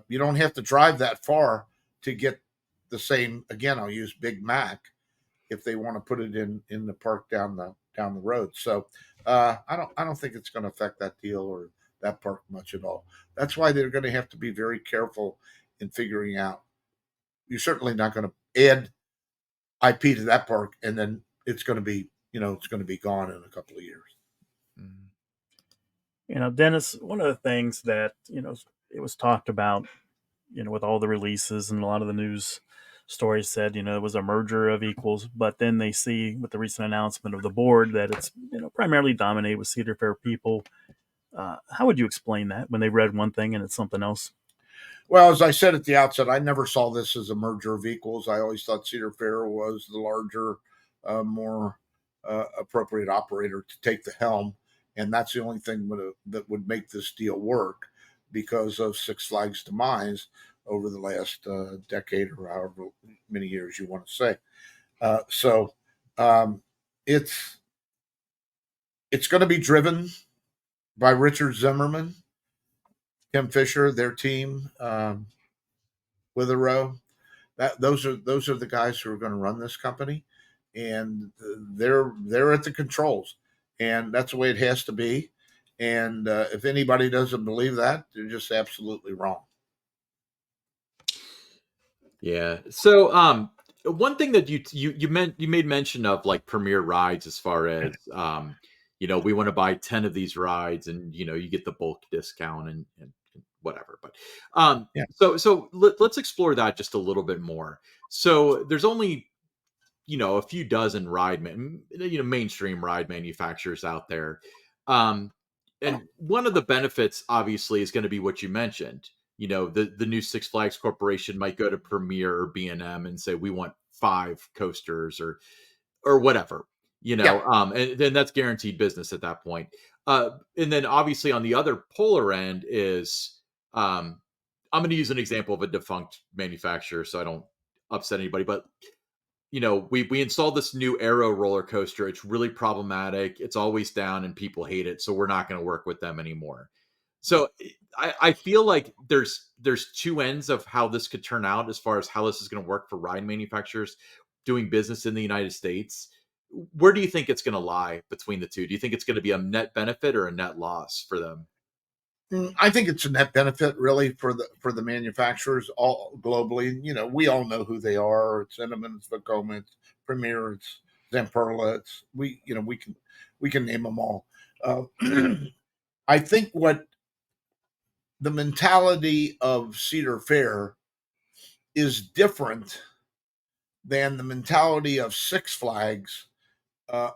you don't have to drive that far to get the same. Again, I'll use Big Mac if they want to put it in the park down the road. So I don't think it's going to affect that deal or that park much at all. That's why they're going to have to be very careful in figuring out. You're certainly not going to add IP to that park and then it's going to be gone in a couple of years. Mhm. Dennis, one of the things that, it was talked about, with all the releases and a lot of the news stories said, it was a merger of equals, but then they see with the recent announcement of the board that it's, primarily dominated with Cedar Fair people. How would you explain that when they read one thing and it's something else? Well, as I said at the outset, I never saw this as a merger of equals. I always thought Cedar Fair was the larger, more appropriate operator to take the helm, and that's the only thing that would make this deal work because of Six Flags' demise over the last decade or however many years you want to say. So it's it's going to be driven by Richard Zimmerman, Tim Fisher, their team, Witherrow. Those are the guys who are going to run this company, and they're at the controls, and that's the way it has to be. And if anybody doesn't believe that, they're just absolutely wrong. Yeah. So, one thing that you made mention of like premier rides as far as we want to buy 10 of these rides and you get the bulk discount and whatever. But Yeah, let's explore that just a little bit more. So there's only a few dozen mainstream ride manufacturers out there. Um, and one of the benefits obviously is going to be what you mentioned. The new Six Flags Corporation might go to Premier or B&M and say we want 5 coasters or whatever. yeah, And then that's guaranteed business at that point. And then obviously on the other polar end is I'm going to use an example of a defunct manufacturer so I don't upset anybody, but we installed this new Aero roller coaster. It's really problematic. It's always down and people hate it. So we're not going to work with them anymore. So I feel like there's two ends of how this could turn out as far as how this is going to work for ride manufacturers doing business in the United States. Where do you think it's going to lie between the two? Do you think it's going to be a net benefit or a net loss for them? I think it's a net benefit, really, for the manufacturers all globally. We all know who they are. It's Cinnamon, it's Vekoma, it's Premier, it's Zamperla. It's we can name them all. I think what the mentality of Cedar Fair is different than the mentality of Six Flags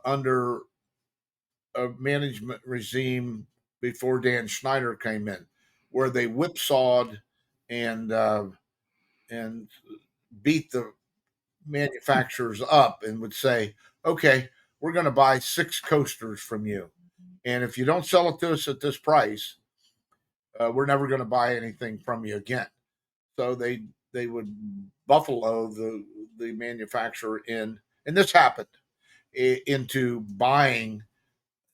under a management regime before Dan Schneider came in, where they whipsawed and and beat the manufacturers up and would say, "Okay, we're going to buy 6 coasters from you, and if you don't sell it to us at this price, we're never going to buy anything from you again." So they would buffalo the manufacturer in, and this happened into buying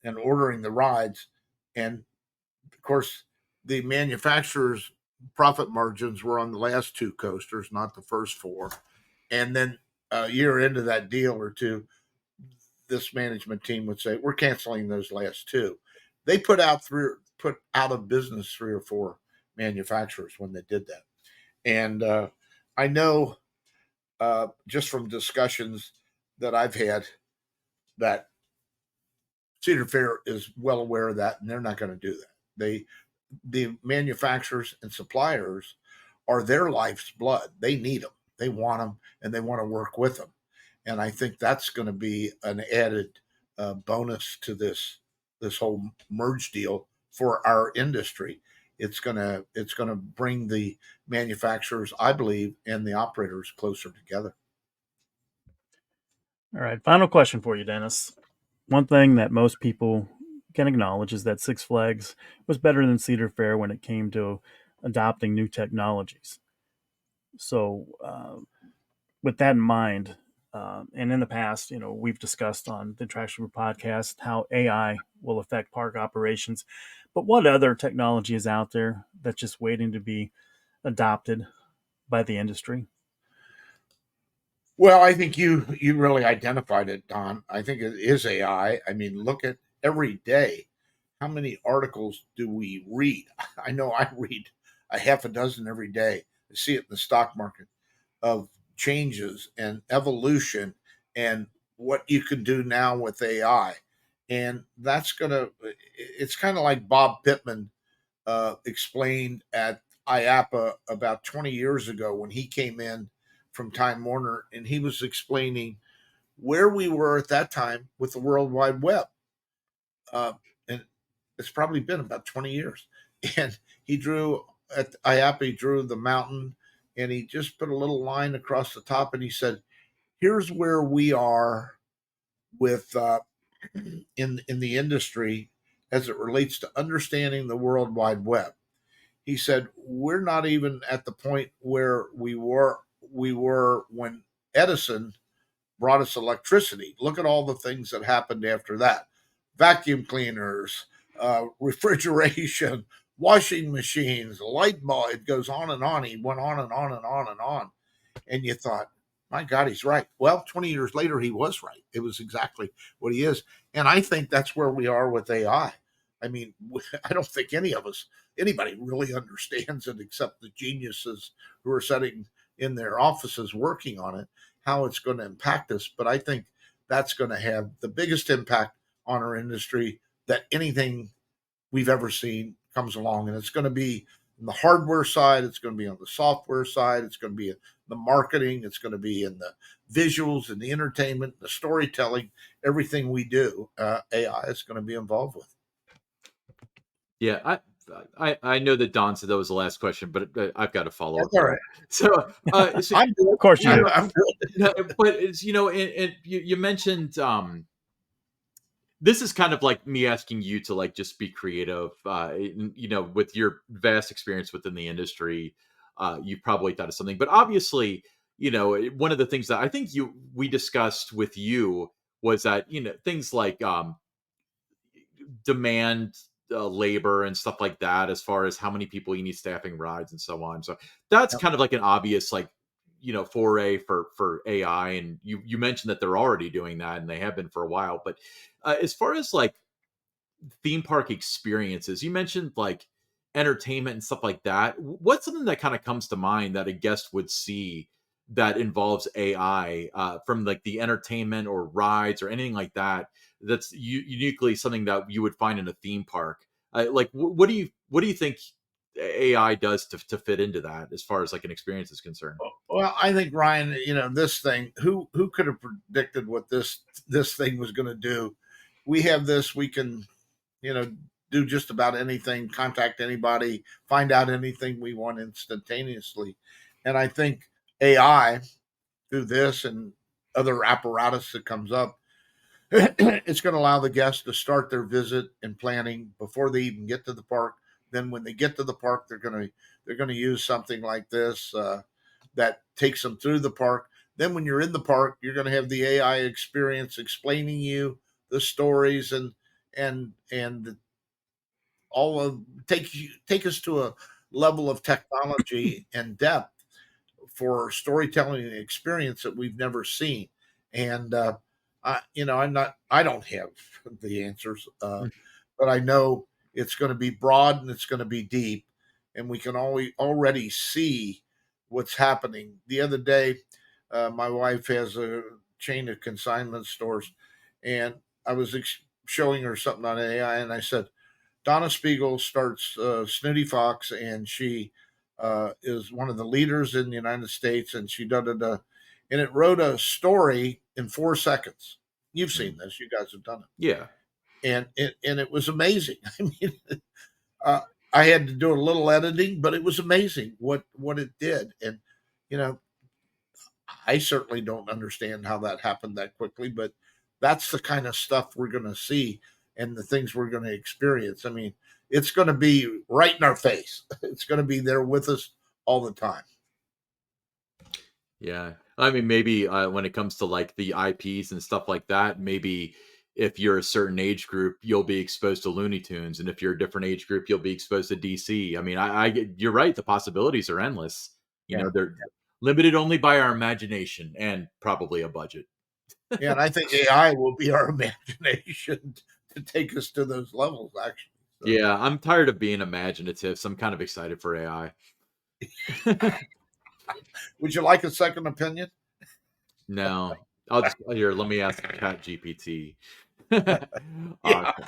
and ordering the rides, and of course the manufacturer's profit margins were on the last 2 coasters, not the first 4. And then a year into that deal or two, this management team would say, "We're canceling those last 2." They put out of business 3 or 4 manufacturers when they did that. And I know just from discussions that I've had that Cedar Fair is well aware of that, and they're not going to do that. The manufacturers and suppliers are their life's blood. They need them, they want them, and they want to work with them. And I think that's going to be an added bonus to this whole merge deal for our industry. It's gonna bring the manufacturers, I believe, and the operators closer together. All right, final question for you, Dennis. One thing that most people can acknowledge is that Six Flags was better than Cedar Fair when it came to adopting new technologies. So, with that in mind, and in the past, we've discussed on the Traction Group podcast how AI will affect park operations. But what other technology is out there that's just waiting to be adopted by the industry? Well, I think you really identified it, Don. I think it is AI. I mean, look at every day. How many articles do we read? I know I read a half a dozen every day. I see it in the stock market of changes and evolution and what you can do now with AI. And it's kind of like Bob Pittman explained at IAPA about 20 years ago when he came in from Time Warner, and he was explaining where we were at that time with the World Wide Web. And it's probably been about 20 years. And he drew at IAPA, he drew the mountain, and he just put a little line across the top, and he said, "Here's where we are with in the industry as it relates to understanding the World Wide Web." He said, "We're not even at the point where we were when Edison brought us electricity. Look at all the things that happened after that: vacuum cleaners, refrigeration, washing machines, light bulb. It goes on and on." He went on and on and on and on, and you thought, "My God, he's right." Well, 20 years later, he was right. It was exactly what he is, and I think that's where we are with AI. I mean, I don't think anybody really understands it except the geniuses who are sitting in their offices working on it, how it's going to impact us. But I think that's going to have the biggest impact on our industry that anything we've ever seen comes along. And it's going to be on the hardware side, it's going to be on the software side, it's going to be in the marketing, it's going to be in the visuals and the entertainment, the storytelling, everything we do, AI is going to be involved with. Yeah, I know that Don said that was the last question, but I've got to follow up That's all here. right. So I'm good. Of course you do. I'm good. no, but it's and you mentioned this is kind of like me asking you to like just be creative. With your vast experience within the industry, you probably thought of something. But obviously, one of the things that I think we discussed with you was that, things like demand labor and stuff like that, as far as how many people you need staffing rides and so on. So that's Yep. kind of like an obvious, like, foray for AI. And you mentioned that they're already doing that, and they have been for a while. But as far as like theme park experiences, you mentioned like entertainment and stuff like that. What's something that kind of comes to mind that a guest would see that involves AI, from like the entertainment or rides or anything like that? That's uniquely something that you would find in a theme park. Like, what do you think AI does to fit into that, as far as like an experience is concerned? Well, I think, Ryan, this thing, who could have predicted what this thing was going to do? We have this. We can, you know, do just about anything, contact anybody, find out anything we want instantaneously. And I think AI, through this and other apparatus that comes up, it's going to allow the guests to start their visit and planning before they even get to the park. Then when they get to the park, they're going to use something like this that takes them through the park. Then when you're in the park, you're going to have the AI experience explaining you the stories and all of take us to a level of technology and depth for storytelling and experience that we've never seen. And I don't have the answers, but I know it's going to be broad and it's going to be deep, and we can already see what's happening. The other day, my wife has a chain of consignment stores, and I was showing her something on AI, and I said, Donna Spiegel starts Snooty Fox, and she is one of the leaders in the United States, and she and it wrote a story in 4 seconds. You've seen Mhm. this; you guys have done Yeah. it, and it was amazing. I mean, uh, I had to do a little editing, but it was amazing what it did, and you know, I certainly don't understand how that happened that quickly, but that's the kind of stuff we're going to see and the things we're going to experience. I mean, it's going to be right in our face. It's going to be there with us all the time. Yeah. I mean, maybe when it comes to like the IPs and stuff like that, maybe if you're a certain age group, you'll be exposed to Looney Tunes, and if you're a different age group, you'll be exposed to DC. I mean, you're right. The possibilities are endless. Yeah. They're limited only by our imagination and probably a budget. Yeah. And I think AI will be our imagination to take us to those levels, actually. So, Yeah, I'm tired of being imaginative, so I'm kind of excited for AI. would you like a second opinion? No, I'll just here. Let me ask Chat GPT. Yeah. Awesome.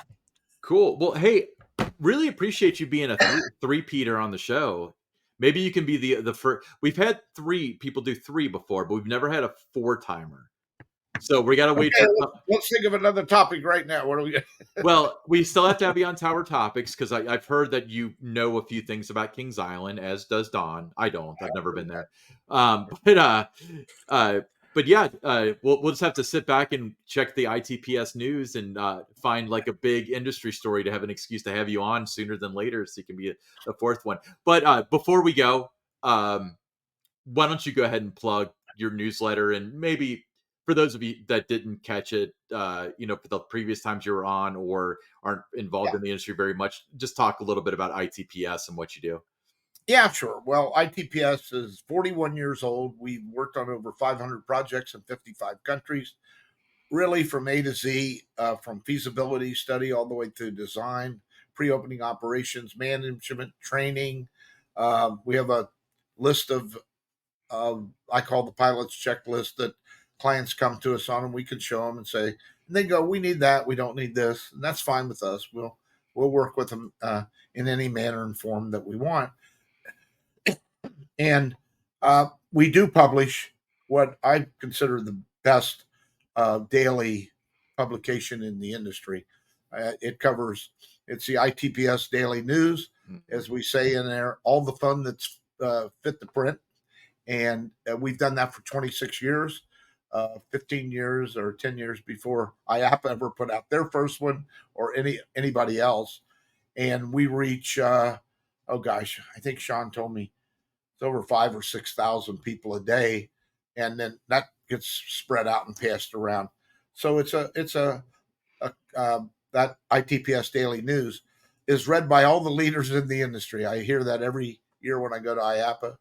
Cool. Well, hey, really appreciate you being a three-peater on the show. Maybe you can be the first. We've had three people do three before, but we've never had a four-timer. So we got to wait Okay. for. Let's think of another topic right now. What do we? Well, we still have to have you on Tower Topics, because I've heard that you know a few things about Kings Island, as does Don. I don't. I've never been there. But uh, but yeah, we'll just have to sit back and check the ITPS news and find like a big industry story to have an excuse to have you on sooner than later, so you can be the fourth one. But before we go, um, why don't you go ahead and plug your newsletter, and maybe for those of you that didn't catch it, for the previous times you were on or aren't involved Yeah. in the industry very much, just talk a little bit about ITPS and what you do. Yeah, sure. Well, ITPS is 41 years old. We've worked on over 500 projects in 55 countries, really from A to Z, from feasibility study all the way to design, pre opening operations, management, training. We have a list of, I call the pilot's checklist, that clients come to us on, and we can show them and say, and they go, we need that, we don't need this. And that's fine with us. We'll work with them in any manner and form that we want. And we do publish what I consider the best daily publication in the industry. It's the ITPS Daily News, Mhm. as we say in there, all the fun that's fit the print. And we've done that for 26 years, 15 years or 10 years before IAP ever put out their first one, or anybody else. And we reach, oh gosh, I think Sean told me it's over 5 or 6,000 people a day and then that gets spread out and passed around. So that ITPS Daily News is read by all the leaders in the industry. I hear that every year when I go to IAPA.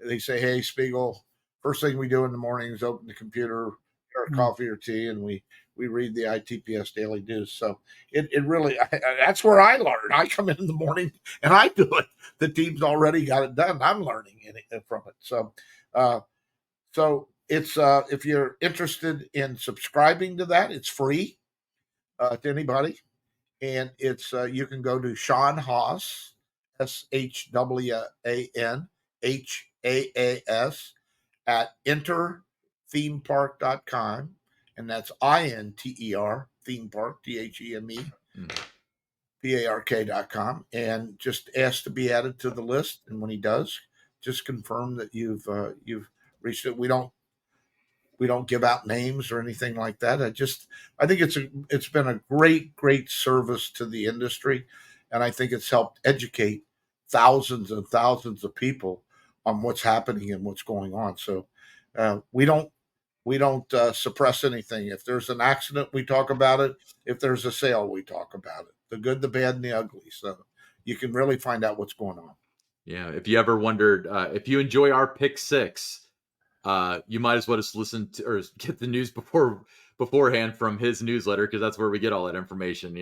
They say, "Hey, Spiegel, first thing we do in the morning is open the computer, our coffee or tea, and we read the ITPS Daily News." So it really that's where I learn. I come in the morning and I do it. The team's already got it done. I'm learning from it. Uh, so it's if you're interested in subscribing to that, it's free to anybody, and it's you can go to Sean Haas, SHWANHAAS at enterthemepark.com, and that's INTER theme park THEMEPARK.com, and just ask to be added to the list. And when he does, just confirm that you've reached it. We don't give out names or anything like that. I think it's been a great service to the industry, and I think it's helped educate thousands and thousands of people on what's happening and what's going on. So we don't suppress anything. If there's an accident, we talk about it. If there's a sale, we talk about it. The good, the bad, and the ugly. So you can really find out what's going on. Yeah. If you ever wondered, if you enjoy our pick six, you might as well just listen to or get the news beforehand from his newsletter, because that's where we get all that information.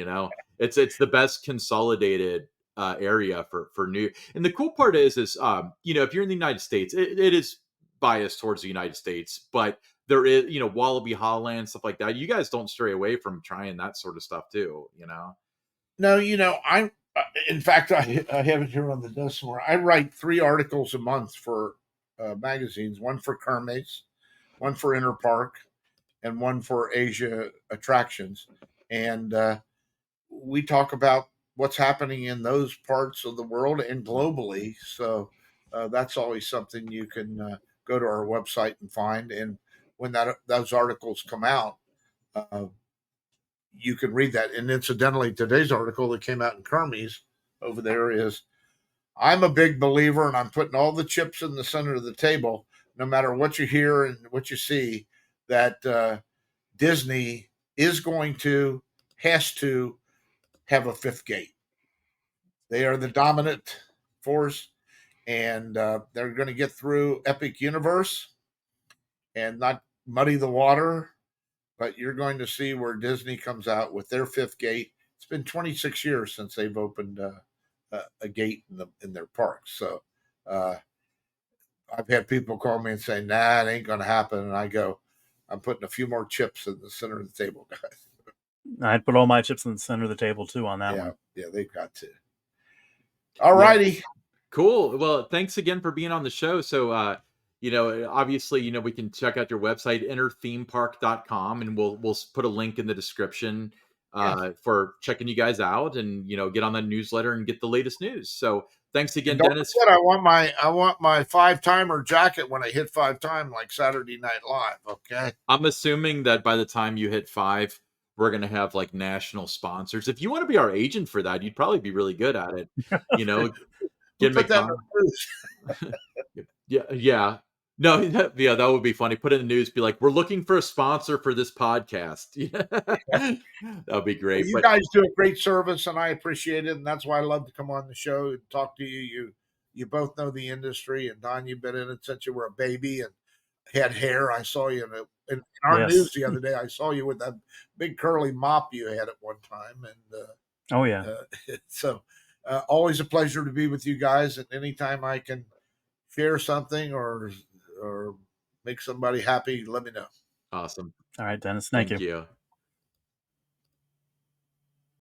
It's the best consolidated area for new. And the cool part is if you're in the United States, it is biased towards the United States, but there is Wallaby Holland, stuff like that. You guys don't stray away from trying that sort of stuff too. No, I'm. In fact, I have it here on the desk somewhere. I write 3 articles a month for magazines. One for Kermes, one for Interpark, and one for Asia Attractions. And we talk about what's happening in those parts of the world and globally. So that's always something you can go to our website and find. And when those articles come out, uh, you can read that. And incidentally, today's article that came out in Kermes over there is, I'm a big believer, and I'm putting all the chips in the center of the table, no matter what you hear and what you see, that Disney is has to have a fifth gate. They are the dominant force, and they're going to get through Epic Universe and not muddy the water. But you're going to see where Disney comes out with their fifth gate. It's been 26 years since they've opened a gate in their parks. So uh, I've had people call me and say, "Nah, it ain't going to happen." And I go, "I'm putting a few more chips in the center of the table, guys." I'd put all my chips in the center of the table too on that one. Yeah, they've got to. All righty. Yeah. Cool. Well, thanks again for being on the show. So, obviously, we can check out your website, enterthemepark.com, and we'll put a link in the description for checking you guys out, and, get on that newsletter and get the latest news. So thanks again, Dennis. I want my 5-timer jacket when I hit 5 times, like Saturday Night Live. Okay. I'm assuming that by the time you hit 5, we're going to have like national sponsors. If you want to be our agent for that, you'd probably be really good at it. Get put that in the news. Yeah. No, that would be funny. Put in the news, be like, we're looking for a sponsor for this podcast. That would be great. You guys do a great service, and I appreciate it. And that's why I love to come on the show and talk to you. You both know the industry, and Don, you've been in it since you were a baby and had hair. I saw you in our news the other day. I saw you with that big curly mop you had at one time. And oh yeah. So always a pleasure to be with you guys. And anytime I can share something or make somebody happy, let me know. Awesome. All right, Dennis. Thank you.